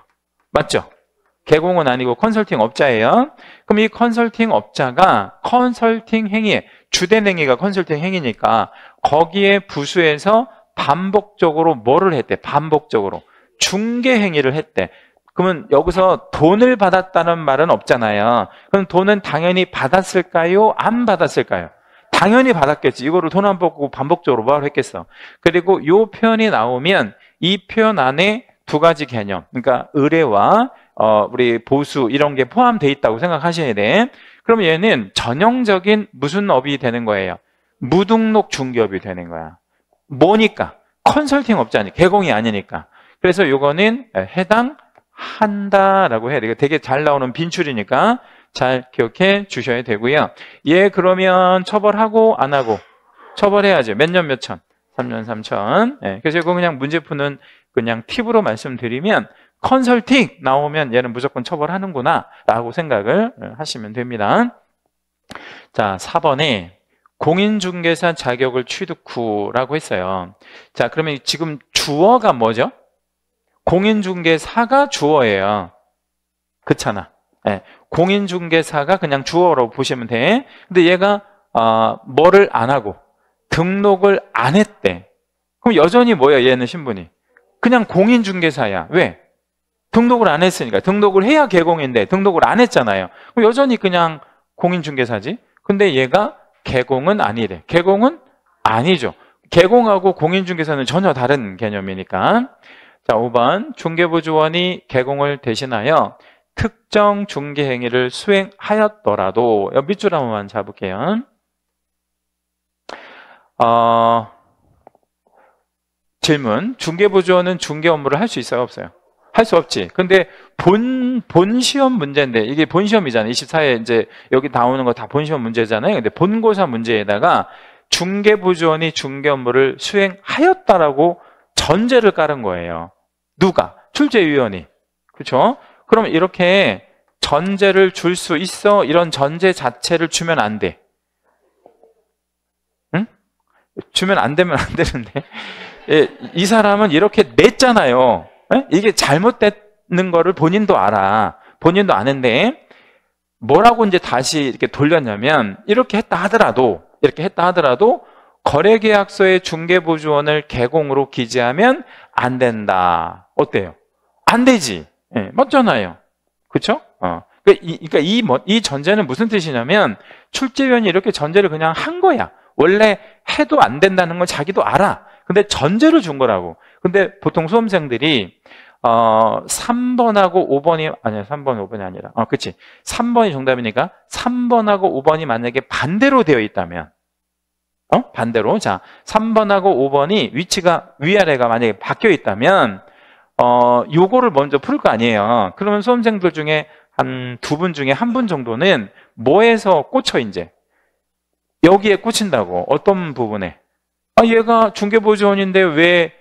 맞죠? 개공은 아니고 컨설팅 업자예요. 그럼 이 컨설팅 업자가 컨설팅 행위에 주된 행위가 컨설팅 행위니까 거기에 부수해서 반복적으로 뭐를 했대? 반복적으로 중개 행위를 했대. 그러면 여기서 돈을 받았다는 말은 없잖아요. 그럼 돈은 당연히 받았을까요? 안 받았을까요? 당연히 받았겠지. 이거를 돈 안 받고 반복적으로 뭐하러 했겠어. 그리고 이 표현이 나오면 이 표현 안에 두 가지 개념, 그러니까 의뢰와 우리 보수 이런 게 포함되어 있다고 생각하셔야 돼. 그럼 얘는 전형적인 무슨 업이 되는 거예요? 무등록 중개업이 되는 거야. 뭐니까? 컨설팅 업자니 개공이 아니니까. 그래서 이거는 해당한다라고 해야 돼. 되게 잘 나오는 빈출이니까 잘 기억해 주셔야 되고요. 얘 그러면 처벌하고 안 하고? 처벌해야죠. 몇 년 몇 천? 3년 3천. 그래서 이거 그냥 문제 푸는 그냥 팁으로 말씀드리면 컨설팅 나오면 얘는 무조건 처벌하는구나 라고 생각을 하시면 됩니다. 자, 4번에 공인중개사 자격을 취득 후라고 했어요. 자, 그러면 지금 주어가 뭐죠? 공인중개사가 주어예요. 그렇잖아. 공인중개사가 그냥 주어라고 보시면 돼. 근데 얘가 뭐를 안 하고 등록을 안 했대. 그럼 여전히 뭐야 얘는 신분이? 그냥 공인중개사야. 왜? 등록을 안 했으니까. 등록을 해야 개공인데 등록을 안 했잖아요. 그럼 여전히 그냥 공인중개사지. 근데 얘가 개공은 아니래. 개공은 아니죠. 개공하고 공인중개사는 전혀 다른 개념이니까. 자, 5번 중개부조원이 개공을 대신하여 특정 중개행위를 수행하였더라도 밑줄 한 번만 잡을게요. 질문. 중개부조원은 중개 업무를 할 수 있어요? 없어요? 할 수 없지. 근데 본 시험 문제인데 이게 본 시험이잖아요. 24회 이제 여기 나오는 거 다 본 시험 문제잖아요. 근데 본고사 문제에다가 중개부조원이 중개 업무를 수행하였다라고 전제를 깔은 거예요. 누가? 출제위원이. 그렇죠? 그럼 이렇게 전제를 줄 수 있어? 이런 전제 자체를 주면 안 돼. 응? 주면 안 되면 안 되는데. 예, 이 사람은 이렇게 냈잖아요. 예? 이게 잘못되는 거를 본인도 알아. 본인도 아는데 뭐라고 이제 다시 이렇게 돌렸냐면 이렇게 했다 하더라도 거래계약서의 중개보조원을 개공으로 기재하면 안 된다. 어때요? 안 되지. 예, 맞잖아요. 그렇죠? 그러니까 이 전제는 무슨 뜻이냐면 출제위원이 이렇게 전제를 그냥 한 거야. 원래 해도 안 된다는 걸 자기도 알아. 근데 전제를 준 거라고. 근데 보통 수험생들이 3번하고 5번이 아니야. 3번, 5번이 아니라. 그치. 3번이 정답이니까 3번하고 5번이 만약에 반대로 되어 있다면 반대로. 자, 3번하고 5번이 위치가 위아래가 만약에 바뀌어 있다면 요거를 먼저 풀 거 아니에요. 그러면 수험생들 중에 한 2분 중에 1분 정도는 뭐에서 꽂혀 이제 여기에 꽂힌다고. 어떤 부분에? 얘가 중개보조원인데 왜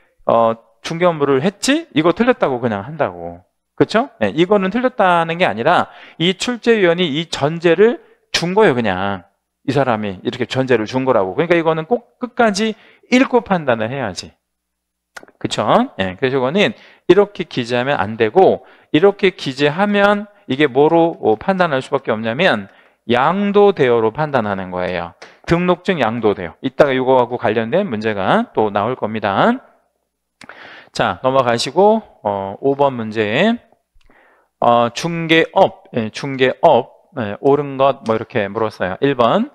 중개 업무를 했지? 이거 틀렸다고 그냥 한다고. 그렇죠? 네, 이거는 틀렸다는 게 아니라 이 출제위원이 이 전제를 준 거예요. 그냥 이 사람이 이렇게 전제를 준 거라고. 그러니까 이거는 꼭 끝까지 읽고 판단을 해야지. 그렇죠? 네, 그래서 이거는 이렇게 기재하면 안 되고 이렇게 기재하면 이게 뭐로 판단할 수밖에 없냐면 양도대여로 판단하는 거예요. 등록증 양도대여. 이따가 이거하고 관련된 문제가 또 나올 겁니다. 자, 넘어가시고 5번 문제. 중개업, 옳은 것 뭐 이렇게 물었어요. 1번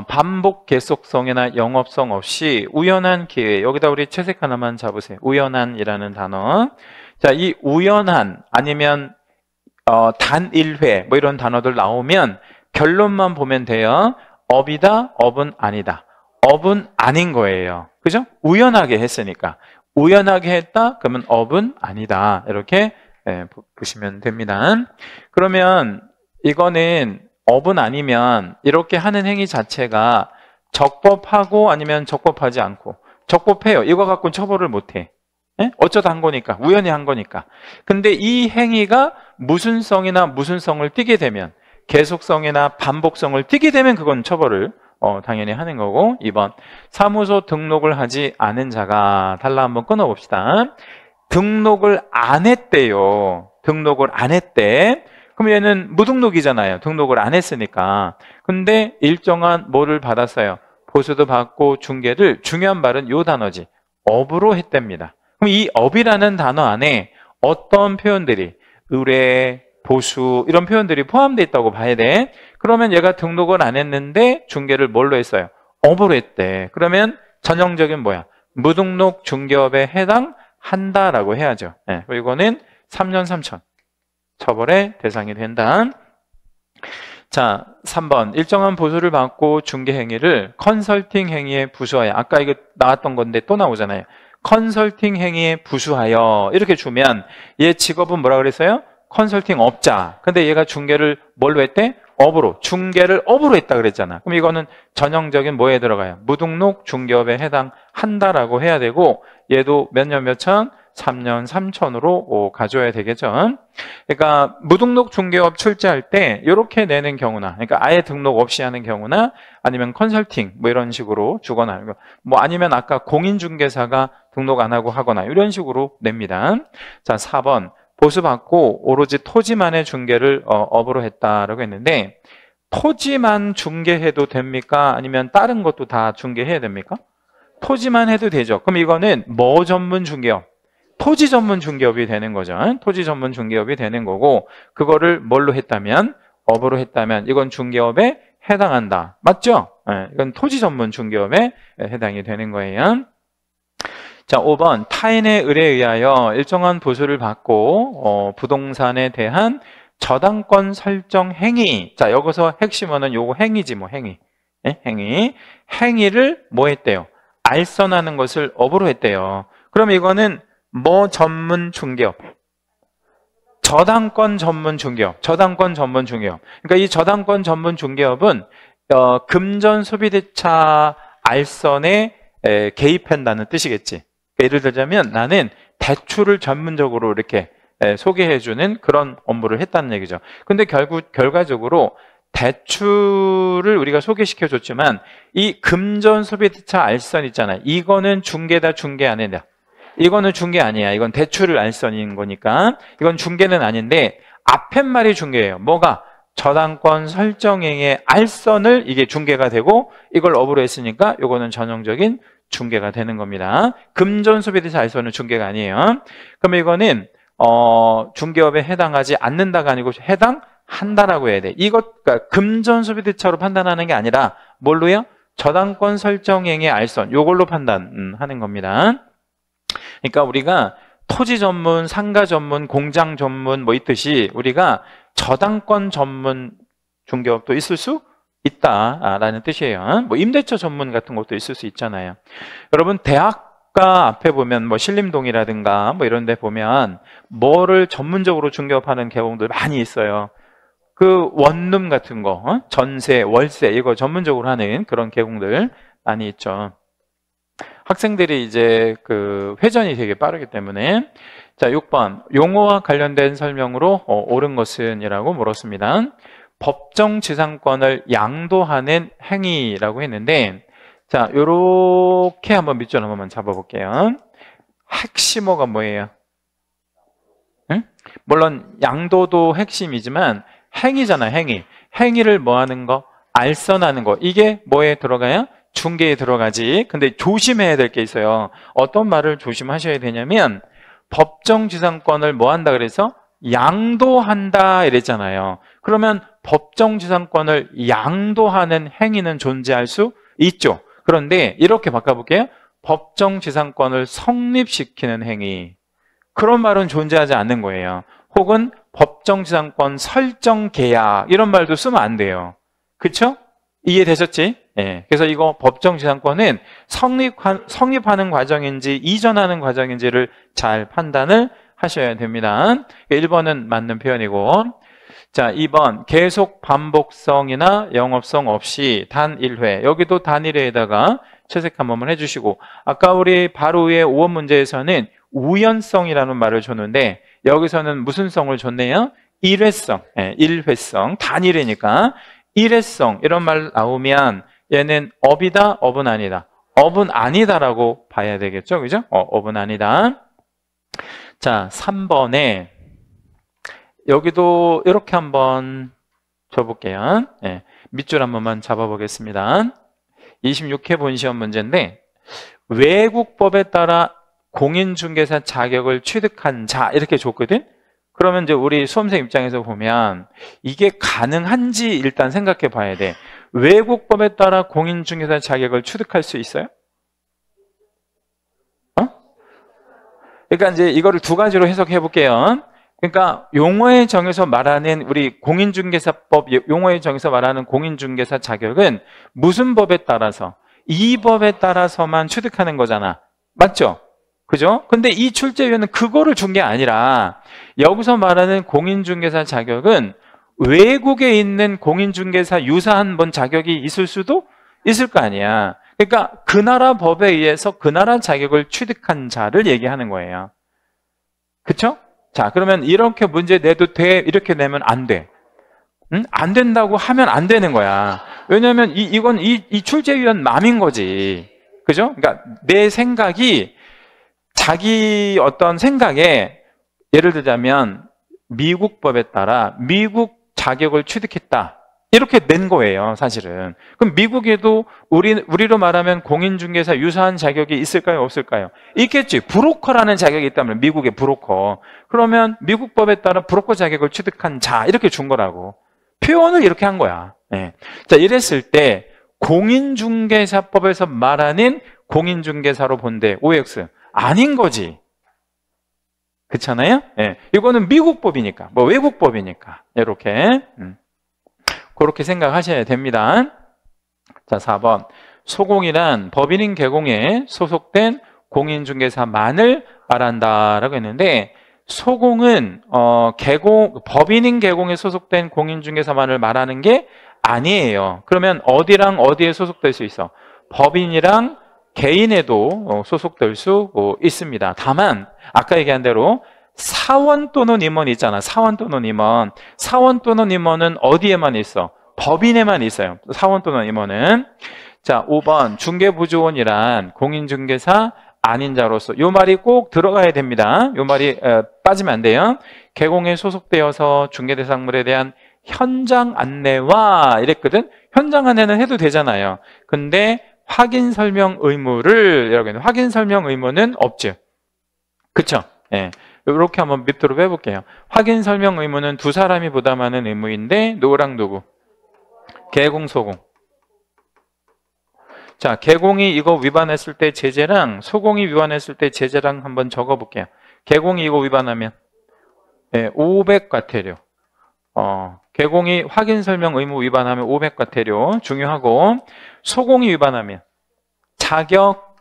반복 계속성이나 영업성 없이 우연한 기회. 여기다 우리 채색 하나만 잡으세요. 우연한이라는 단어. 자, 이 우연한 아니면 단일회 뭐 이런 단어들 나오면 결론만 보면 돼요. 업이다, 업은 아니다. 업은 아닌 거예요. 그죠? 우연하게 했으니까. 우연하게 했다? 그러면 업은 아니다. 이렇게 보시면 됩니다. 그러면 이거는 업은 아니면 이렇게 하는 행위 자체가 적법하고 아니면 적법하지 않고. 적법해요. 이거 갖고 처벌을 못해. 어쩌다 한 거니까. 우연히 한 거니까. 근데 이 행위가 무슨 성을 띠게 되면 계속성이나 반복성을 띠게 되면 그건 처벌을 당연히 하는 거고. 2번 사무소 등록을 하지 않은 자가 달라. 한번 끊어봅시다. 등록을 안 했대요. 등록을 안 했대. 그럼 얘는 무등록이잖아요. 등록을 안 했으니까. 근데 일정한 뭐를 받았어요. 보수도 받고 중개를. 중요한 말은 요 단어지. 업으로 했답니다. 그럼 이 업이라는 단어 안에 어떤 표현들이 의뢰, 보수 이런 표현들이 포함되어 있다고 봐야 돼. 그러면 얘가 등록을 안 했는데 중개를 뭘로 했어요? 업으로 했대. 그러면 전형적인 뭐야? 무등록 중개업에 해당한다라고 해야죠. 그리고 이거는 3년 3천 처벌의 대상이 된다. 자, 3번 일정한 보수를 받고 중개 행위를 컨설팅 행위에 부수하여. 아까 이거 나왔던 건데 또 나오잖아요. 컨설팅 행위에 부수하여 이렇게 주면 얘 직업은 뭐라 그랬어요? 컨설팅 업자. 근데 얘가 중개를 뭘로 했대? 업으로. 중개를 업으로 했다 그랬잖아. 그럼 이거는 전형적인 뭐에 들어가요? 무등록 중개업에 해당한다라고 해야 되고 얘도 몇 년 몇 천? 3년 3천으로 가져야 되겠죠. 그러니까 무등록 중개업 출제할 때 이렇게 내는 경우나, 그러니까 아예 등록 없이 하는 경우나 아니면 컨설팅 뭐 이런 식으로 주거나 뭐 아니면 아까 공인중개사가 등록 안 하고 하거나 이런 식으로 냅니다. 자, 4번 보수받고 오로지 토지만의 중개를 업으로 했다라고 했는데 토지만 중개해도 됩니까? 아니면 다른 것도 다 중개해야 됩니까? 토지만 해도 되죠. 그럼 이거는 뭐 전문 중개업? 토지 전문 중개업이 되는 거죠. 토지 전문 중개업이 되는 거고 그거를 뭘로 했다면? 업으로 했다면 이건 중개업에 해당한다. 맞죠? 이건 토지 전문 중개업에 해당이 되는 거예요. 자, 5번 타인의 의뢰에 의하여 일정한 보수를 받고 부동산에 대한 저당권 설정 행위. 자, 여기서 핵심어는 요거 행위지 뭐 행위. 행위를 뭐 했대요? 알선하는 것을 업으로 했대요. 그럼 이거는 뭐 전문 중개업? 저당권 전문 중개업. 저당권 전문 중개업. 그러니까 이 저당권 전문 중개업은 금전 소비대차 알선에 개입한다는 뜻이겠지. 예를 들자면 나는 대출을 전문적으로 이렇게 소개해주는 그런 업무를 했다는 얘기죠. 근데 결과적으로 대출을 우리가 소개시켜줬지만 이 금전 소비대차 알선 있잖아요. 이거는 중개다, 중개 아니다. 이거는 중개 아니야. 이건 대출을 알선인 거니까 이건 중개는 아닌데 앞에 말이 중개예요. 뭐가? 저당권 설정행의 알선을 이게 중개가 되고 이걸 업으로 했으니까 이거는 전형적인 중개가 되는 겁니다. 금전 소비대차 알선은 중개가 아니에요. 그럼 이거는 중개업에 해당하지 않는다가 아니고 해당한다라고 해야 돼. 그러니까 금전 소비대차로 판단하는 게 아니라 뭘로요? 저당권 설정행의 알선 이걸로 판단하는 겁니다. 그러니까 우리가 토지 전문, 상가 전문, 공장 전문 뭐 있듯이 우리가 저당권 전문 중개업도 있을 수 있다라는 뜻이에요. 뭐 임대차 전문 같은 것도 있을 수 있잖아요. 여러분 대학가 앞에 보면 뭐 신림동이라든가 뭐 이런 데 보면 뭐를 전문적으로 중개업하는 개공들 많이 있어요. 그 원룸 같은 거, 전세, 월세 이거 전문적으로 하는 그런 개공들 많이 있죠. 학생들이 이제 그 회전이 되게 빠르기 때문에. 자, 6번 용어와 관련된 설명으로 옳은 것은 이라고 물었습니다. 법정 지상권을 양도하는 행위라고 했는데, 자, 요렇게 한번 밑줄 한 번만 잡아볼게요. 핵심어가 뭐예요? 응? 물론 양도도 핵심이지만 행위잖아, 행위. 행위를 뭐 하는 거? 알선하는 거. 이게 뭐에 들어가요? 중개에 들어가지. 근데 조심해야 될 게 있어요. 어떤 말을 조심하셔야 되냐면 법정 지상권을 뭐 한다 그래서 양도한다 이랬잖아요. 그러면 법정 지상권을 양도하는 행위는 존재할 수 있죠. 그런데 이렇게 바꿔볼게요. 법정 지상권을 성립시키는 행위. 그런 말은 존재하지 않는 거예요. 혹은 법정 지상권 설정 계약 이런 말도 쓰면 안 돼요. 그쵸? 이해되셨지? 예. 그래서 이거 법정 지상권은 성립하는 과정인지 이전하는 과정인지를 잘 판단을 하셔야 됩니다. 1번은 맞는 표현이고, 자, 2번 계속 반복성이나 영업성 없이 단 1회. 여기도 단 1회에다가 채색 한 번만 해주시고, 아까 우리 바로 위에 5번 문제에서는 우연성이라는 말을 줬는데 여기서는 무슨 성을 줬네요? 일회성. 예, 일회성. 단 1회니까 일회성 이런 말 나오면 얘는 업이다, 업은 아니다. 업은 아니다라고 봐야 되겠죠. 그죠? 업은 아니다. 자, 3번에 여기도 이렇게 한번 줘볼게요. 네, 밑줄 한 번만 잡아보겠습니다. 26회 본시험 문제인데 외국법에 따라 공인중개사 자격을 취득한 자 이렇게 줬거든. 그러면 이제 우리 수험생 입장에서 보면 이게 가능한지 일단 생각해 봐야 돼. 외국법에 따라 공인중개사 자격을 취득할 수 있어요? 그러니까 이제 이거를 두 가지로 해석해 볼게요. 그러니까 용어의 정에서 말하는 우리 공인중개사법 용어의 정에서 말하는 공인중개사 자격은 무슨 법에 따라서? 이 법에 따라서만 취득하는 거잖아. 맞죠? 그죠? 근데 이 출제위원은 그거를 준 게 아니라 여기서 말하는 공인중개사 자격은 외국에 있는 공인중개사 유사한 뭔 자격이 있을 수도 있을 거 아니야. 그러니까 그 나라 법에 의해서 그 나라 자격을 취득한 자를 얘기하는 거예요. 그쵸? 자, 그러면 이렇게 문제 내도 돼? 이렇게 내면 안 돼. 응? 안 된다고 하면 안 되는 거야. 왜냐면 이건 이 출제위원 맘인 거지. 그죠? 그러니까 내 생각이 자기 어떤 생각에 예를 들자면 미국 법에 따라 미국 자격을 취득했다. 이렇게 낸 거예요, 사실은. 그럼 미국에도 우리로 말하면 공인중개사 유사한 자격이 있을까요, 없을까요? 있겠지. 브로커라는 자격이 있다면 미국의 브로커. 그러면 미국 법에 따라 브로커 자격을 취득한 자 이렇게 준 거라고. 표현을 이렇게 한 거야. 네. 자, 이랬을 때 공인중개사법에서 말하는 공인중개사로 본대 OX 아닌 거지. 그렇잖아요? 예. 이거는 미국 법이니까, 뭐 외국 법이니까 이렇게 그렇게 생각하셔야 됩니다. 자, 4번 소공이란 법인인 개공에 소속된 공인중개사만을 말한다라고 했는데 소공은 법인인 개공에 소속된 공인중개사만을 말하는 게 아니에요. 그러면 어디랑 어디에 소속될 수 있어? 법인이랑 개인에도 소속될 수 있습니다. 다만 아까 얘기한 대로 사원 또는 임원이 있잖아. 사원 또는 임원. 사원 또는 임원은 어디에만 있어? 법인에만 있어요. 사원 또는 임원은. 자, 5번 중개보조원이란 공인중개사 아닌 자로서, 요 말이 꼭 들어가야 됩니다. 요 말이 빠지면 안 돼요. 개공에 소속되어서 중개대상물에 대한 현장 안내와 이랬거든. 현장 안내는 해도 되잖아요. 근데 확인 설명 의무를 이라고 했는데, 확인 설명 의무는 없죠. 그쵸? 예. 이렇게 한번 밑으로 해볼게요. 확인 설명 의무는 두 사람이 부담하는 의무인데, 누구랑 누구? 개공, 소공. 자, 개공이 이거 위반했을 때 제재랑 소공이 위반했을 때 제재랑 한번 적어볼게요. 개공이 이거 위반하면 500과태료. 개공이 확인 설명 의무 위반하면 500과태료 중요하고, 소공이 위반하면 자격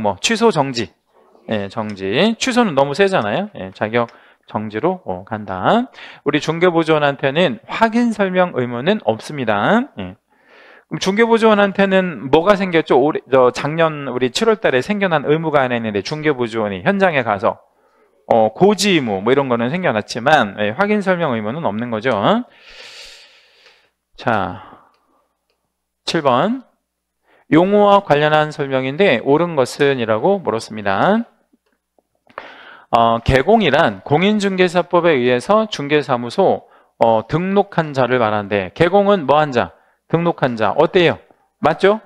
뭐 취소 정지. 정지. 취소는 너무 세잖아요. 자격 정지로 간다. 우리 중개보조원한테는 확인 설명 의무는 없습니다. 그럼 중개보조원한테는 뭐가 생겼죠? 작년 우리 7월 달에 생겨난 의무가 하나 있는데, 중개보조원이 현장에 가서 고지 의무 뭐 이런 거는 생겨났지만 확인 설명 의무는 없는 거죠. 자, 7번 용어와 관련한 설명인데 옳은 것은 이라고 물었습니다. 개공이란 공인중개사법에 의해서 중개사무소 등록한 자를 말하는데, 개공은 뭐한 자? 등록한 자. 어때요? 맞죠?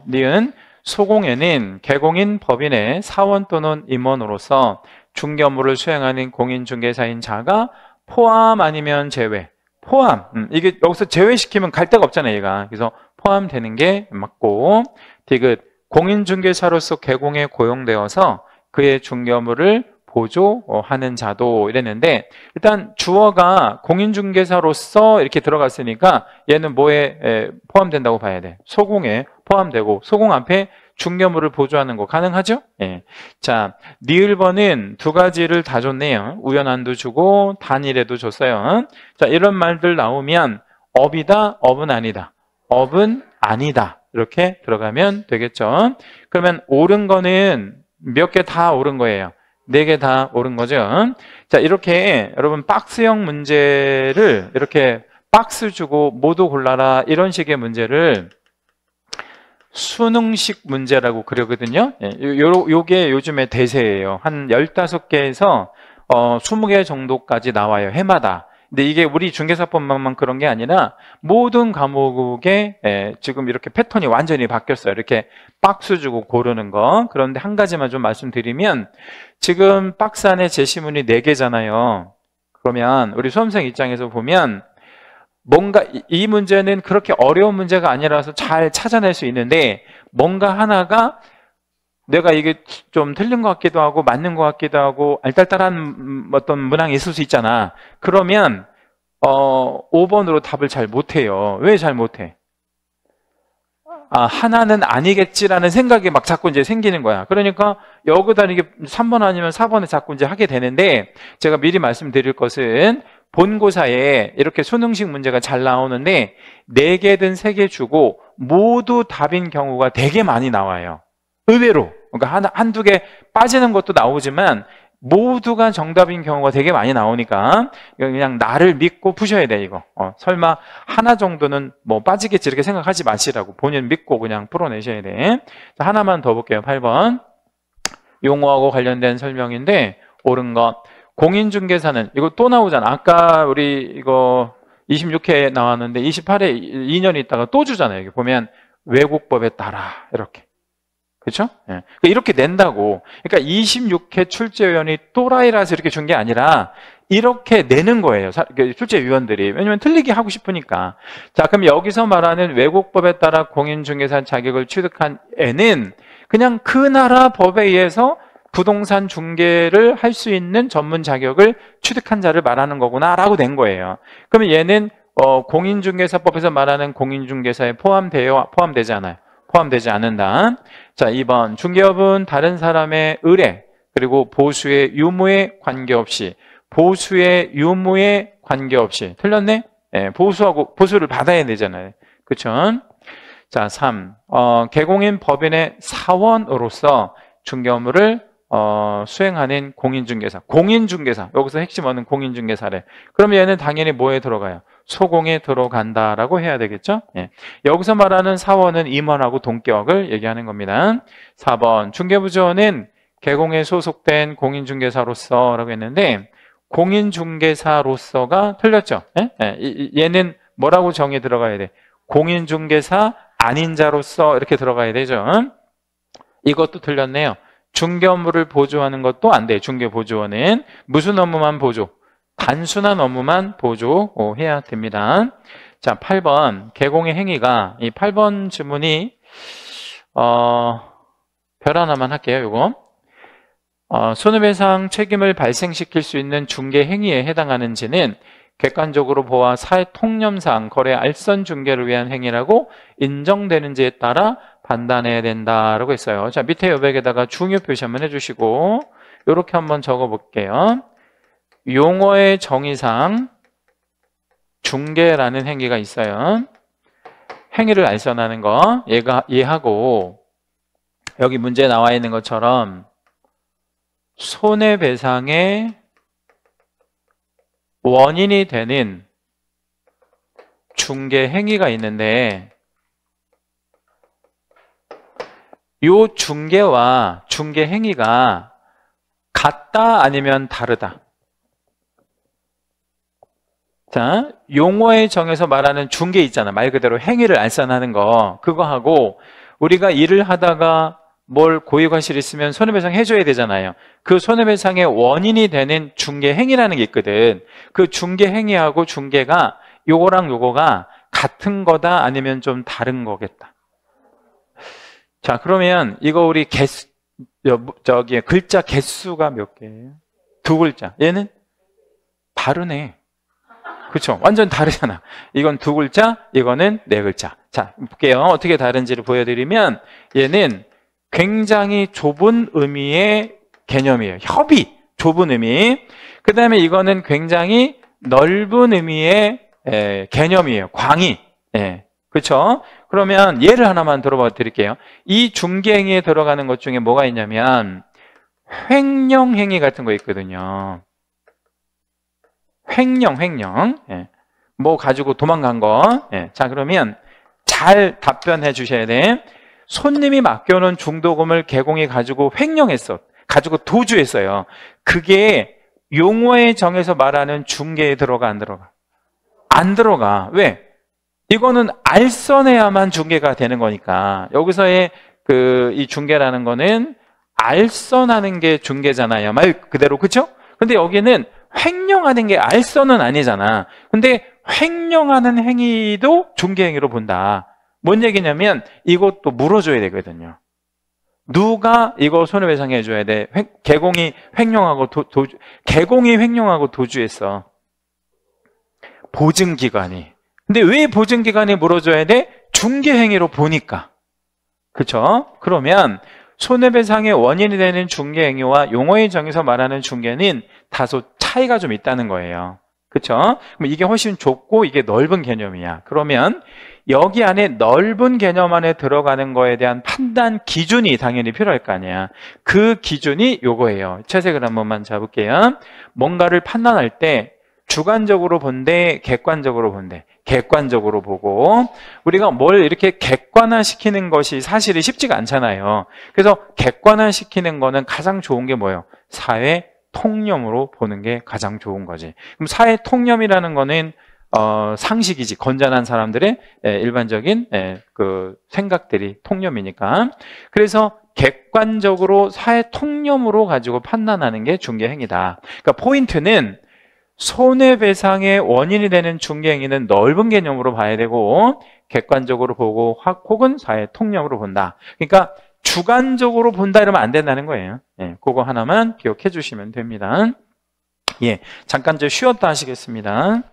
니은 소공에는 개공인 법인의 사원 또는 임원으로서 중개 업무를 수행하는 공인중개사인 자가 포함 아니면 제외. 포함. 이게 여기서 제외시키면 갈 데가 없잖아요, 얘가. 그래서 포함되는 게 맞고, 디귿 공인중개사로서 개공에 고용되어서 그의 중개 업무를 보조하는 자도 이랬는데, 일단 주어가 공인중개사로서 이렇게 들어갔으니까 얘는 뭐에 포함된다고 봐야 돼? 소공에 포함되고, 소공 앞에 중개 업무를 보조하는 거 가능하죠? 예. 자, 니을번은 두 가지를 다 줬네요. 우연한도 주고 단일에도 줬어요. 자, 이런 말들 나오면 업이다, 업은 아니다. 업은 아니다. 이렇게 들어가면 되겠죠. 그러면 옳은 거는 몇 개 다 옳은 거예요. 4개 다 옳은 거죠. 자, 이렇게 여러분 박스형 문제를 이렇게 박스 주고 모두 골라라 이런 식의 문제를 수능식 문제라고 그러거든요. 요게 요즘에 대세예요. 한 15개에서 20개 정도까지 나와요, 해마다. 근데 이게 우리 중개사법만 그런 게 아니라 모든 과목에 지금 이렇게 패턴이 완전히 바뀌었어요. 이렇게 박스 주고 고르는 거. 그런데 한 가지만 좀 말씀드리면, 지금 박스 안에 제시문이 4개잖아요. 그러면 우리 수험생 입장에서 보면 뭔가 이 문제는 그렇게 어려운 문제가 아니라서 잘 찾아낼 수 있는데, 뭔가 하나가 내가 이게 좀 틀린 것 같기도 하고 맞는 것 같기도 하고 알딸딸한 어떤 문항이 있을 수 있잖아. 그러면 5번으로 답을 잘 못해요. 왜 잘 못해? 하나는 아니겠지라는 생각이 막 자꾸 이제 생기는 거야. 그러니까 여기다 이게 3번 아니면 4번에 자꾸 이제 하게 되는데, 제가 미리 말씀드릴 것은 본고사에 이렇게 수능식 문제가 잘 나오는데 4개든 3개 주고 모두 답인 경우가 되게 많이 나와요. 의외로. 그러니까 한두 개 빠지는 것도 나오지만 모두가 정답인 경우가 되게 많이 나오니까 그냥 나를 믿고 푸셔야 돼, 이거. 설마 하나 정도는 뭐 빠지겠지 이렇게 생각하지 마시라고, 본인 믿고 그냥 풀어내셔야 돼. 자, 하나만 더 볼게요. 8번. 용어하고 관련된 설명인데 옳은 것. 공인중개사는, 이거 또 나오잖아. 아까 우리 이거 26회 나왔는데 28회 2년 있다가 또 주잖아요. 여기 보면 외국법에 따라 이렇게. 그렇죠? 예. 이렇게 낸다고. 그러니까 26회 출제위원이 또라이라서 이렇게 준 게 아니라 이렇게 내는 거예요, 출제위원들이. 왜냐면 틀리게 하고 싶으니까. 자, 그럼 여기서 말하는 외국법에 따라 공인중개사 자격을 취득한 애는 그냥 그 나라 법에 의해서 부동산 중개를 할 수 있는 전문 자격을 취득한 자를 말하는 거구나라고 낸 거예요. 그러면 얘는 공인중개사법에서 말하는 공인중개사에 포함되지 않아요. 포함되지 않는다. 자, 2번. 중개업은 다른 사람의 의뢰 그리고 보수의 유무에 관계없이. 보수의 유무에 관계없이. 틀렸네? 보수를 받아야 되잖아요. 그쵸? 자, 3. 개공인 법인의 사원으로서 중개 업무를 수행하는 공인중개사. 공인중개사. 여기서 핵심 얻는 공인중개사래. 그럼 얘는 당연히 뭐에 들어가요? 소공에 들어간다라고 해야 되겠죠? 예. 여기서 말하는 사원은 임원하고 동격을 얘기하는 겁니다. 4번 중개부조원은 개공에 소속된 공인중개사로서 라고 했는데 공인중개사로서가 틀렸죠? 예? 예. 얘는 뭐라고 정의 들어가야 돼? 공인중개사 아닌 자로서 이렇게 들어가야 되죠? 이것도 틀렸네요. 중개 업무를 보조하는 것도 안 돼요. 중개보조원은 무슨 업무만 보조? 단순한 업무만 보조해야 됩니다. 자, 8번 개공의 행위가 이 8번 질문이 별 하나만 할게요. 요거 손해배상 책임을 발생시킬 수 있는 중개 행위에 해당하는지는 객관적으로 보아 사회 통념상 거래 알선 중개를 위한 행위라고 인정되는지에 따라 판단해야 된다라고 했어요. 자, 밑에 여백에다가 중요 표시 한번 해주시고 이렇게 한번 적어볼게요. 용어의 정의상 중개라는 행위가 있어요. 행위를 알선하는 거 얘하고 여기 문제에 나와 있는 것처럼 손해배상의 원인이 되는 중개 행위가 있는데 요 중개와 중개 행위가 같다 아니면 다르다. 자, 용어의 정에서 말하는 중개 있잖아. 말 그대로 행위를 알선하는 거. 그거하고 우리가 일을 하다가 뭘 고의과실 있으면 손해배상 해줘야 되잖아요. 그 손해배상의 원인이 되는 중개 행위라는 게 있거든. 그 중개 행위하고 중개가 요거랑 요거가 같은 거다 아니면 좀 다른 거겠다. 자, 그러면 이거 우리 글자 개수가 몇 개예요? 2글자. 얘는 다르네. 그렇죠? 완전 다르잖아. 이건 2글자, 이거는 4글자. 자, 볼게요. 어떻게 다른지를 보여드리면 얘는 굉장히 좁은 의미의 개념이에요. 협의, 좁은 의미. 그 다음에 이거는 굉장히 넓은 의미의 개념이에요. 광의. 그렇죠? 그러면 예를 하나만 들어봐 드릴게요. 이 중개행위에 들어가는 것 중에 뭐가 있냐면 횡령행위 같은 거 있거든요. 횡령. 뭐 가지고 도망간 거. 자, 그러면 잘 답변해 주셔야 돼. 손님이 맡겨놓은 중도금을 개공이 가지고 횡령했어. 가지고 도주했어요. 그게 용어의 정에서 말하는 중개에 들어가 안 들어가? 안 들어가. 왜? 이거는 알선해야만 중개가 되는 거니까. 여기서의 이 중개라는 거는 알선하는 게 중개잖아요. 말 그대로. 그렇죠? 근데 여기는 횡령하는 게 알선은 아니잖아. 근데 횡령하는 행위도 중개행위로 본다. 뭔 얘기냐면 이것도 물어줘야 되거든요. 누가 이거 손해배상 해줘야 돼? 개공이 횡령하고 개공이 횡령하고 도주했어. 보증기관이. 근데 왜 보증기관이 물어줘야 돼? 중개행위로 보니까. 그렇죠? 그러면 손해배상의 원인이 되는 중개행위와 용어의 정에서 말하는 중개는 다소 차이가 좀 있다는 거예요. 그렇죠? 그럼 이게 훨씬 좁고 이게 넓은 개념이야. 그러면 여기 안에 넓은 개념 안에 들어가는 거에 대한 판단 기준이 당연히 필요할 거 아니야. 그 기준이 요거예요. 채색을 한 번만 잡을게요. 뭔가를 판단할 때 주관적으로 본대, 객관적으로 본대. 객관적으로 보고 우리가 뭘 이렇게 객관화시키는 것이 사실이 쉽지가 않잖아요. 그래서 객관화시키는 거는 가장 좋은 게 뭐예요? 사회 통념으로 보는 게 가장 좋은 거지. 그럼 사회 통념이라는 거는 상식이지. 건전한 사람들의 일반적인 그 생각들이 통념이니까. 그래서 객관적으로 사회 통념으로 가지고 판단하는 게 중개행위다. 그러니까 포인트는 손해배상의 원인이 되는 중개행위는 넓은 개념으로 봐야 되고 객관적으로 보고 혹은 사회 통념으로 본다. 그러니까 주관적으로 본다 이러면 안 된다는 거예요. 그거 하나만 기억해 주시면 됩니다. 잠깐 좀 쉬었다 하시겠습니다.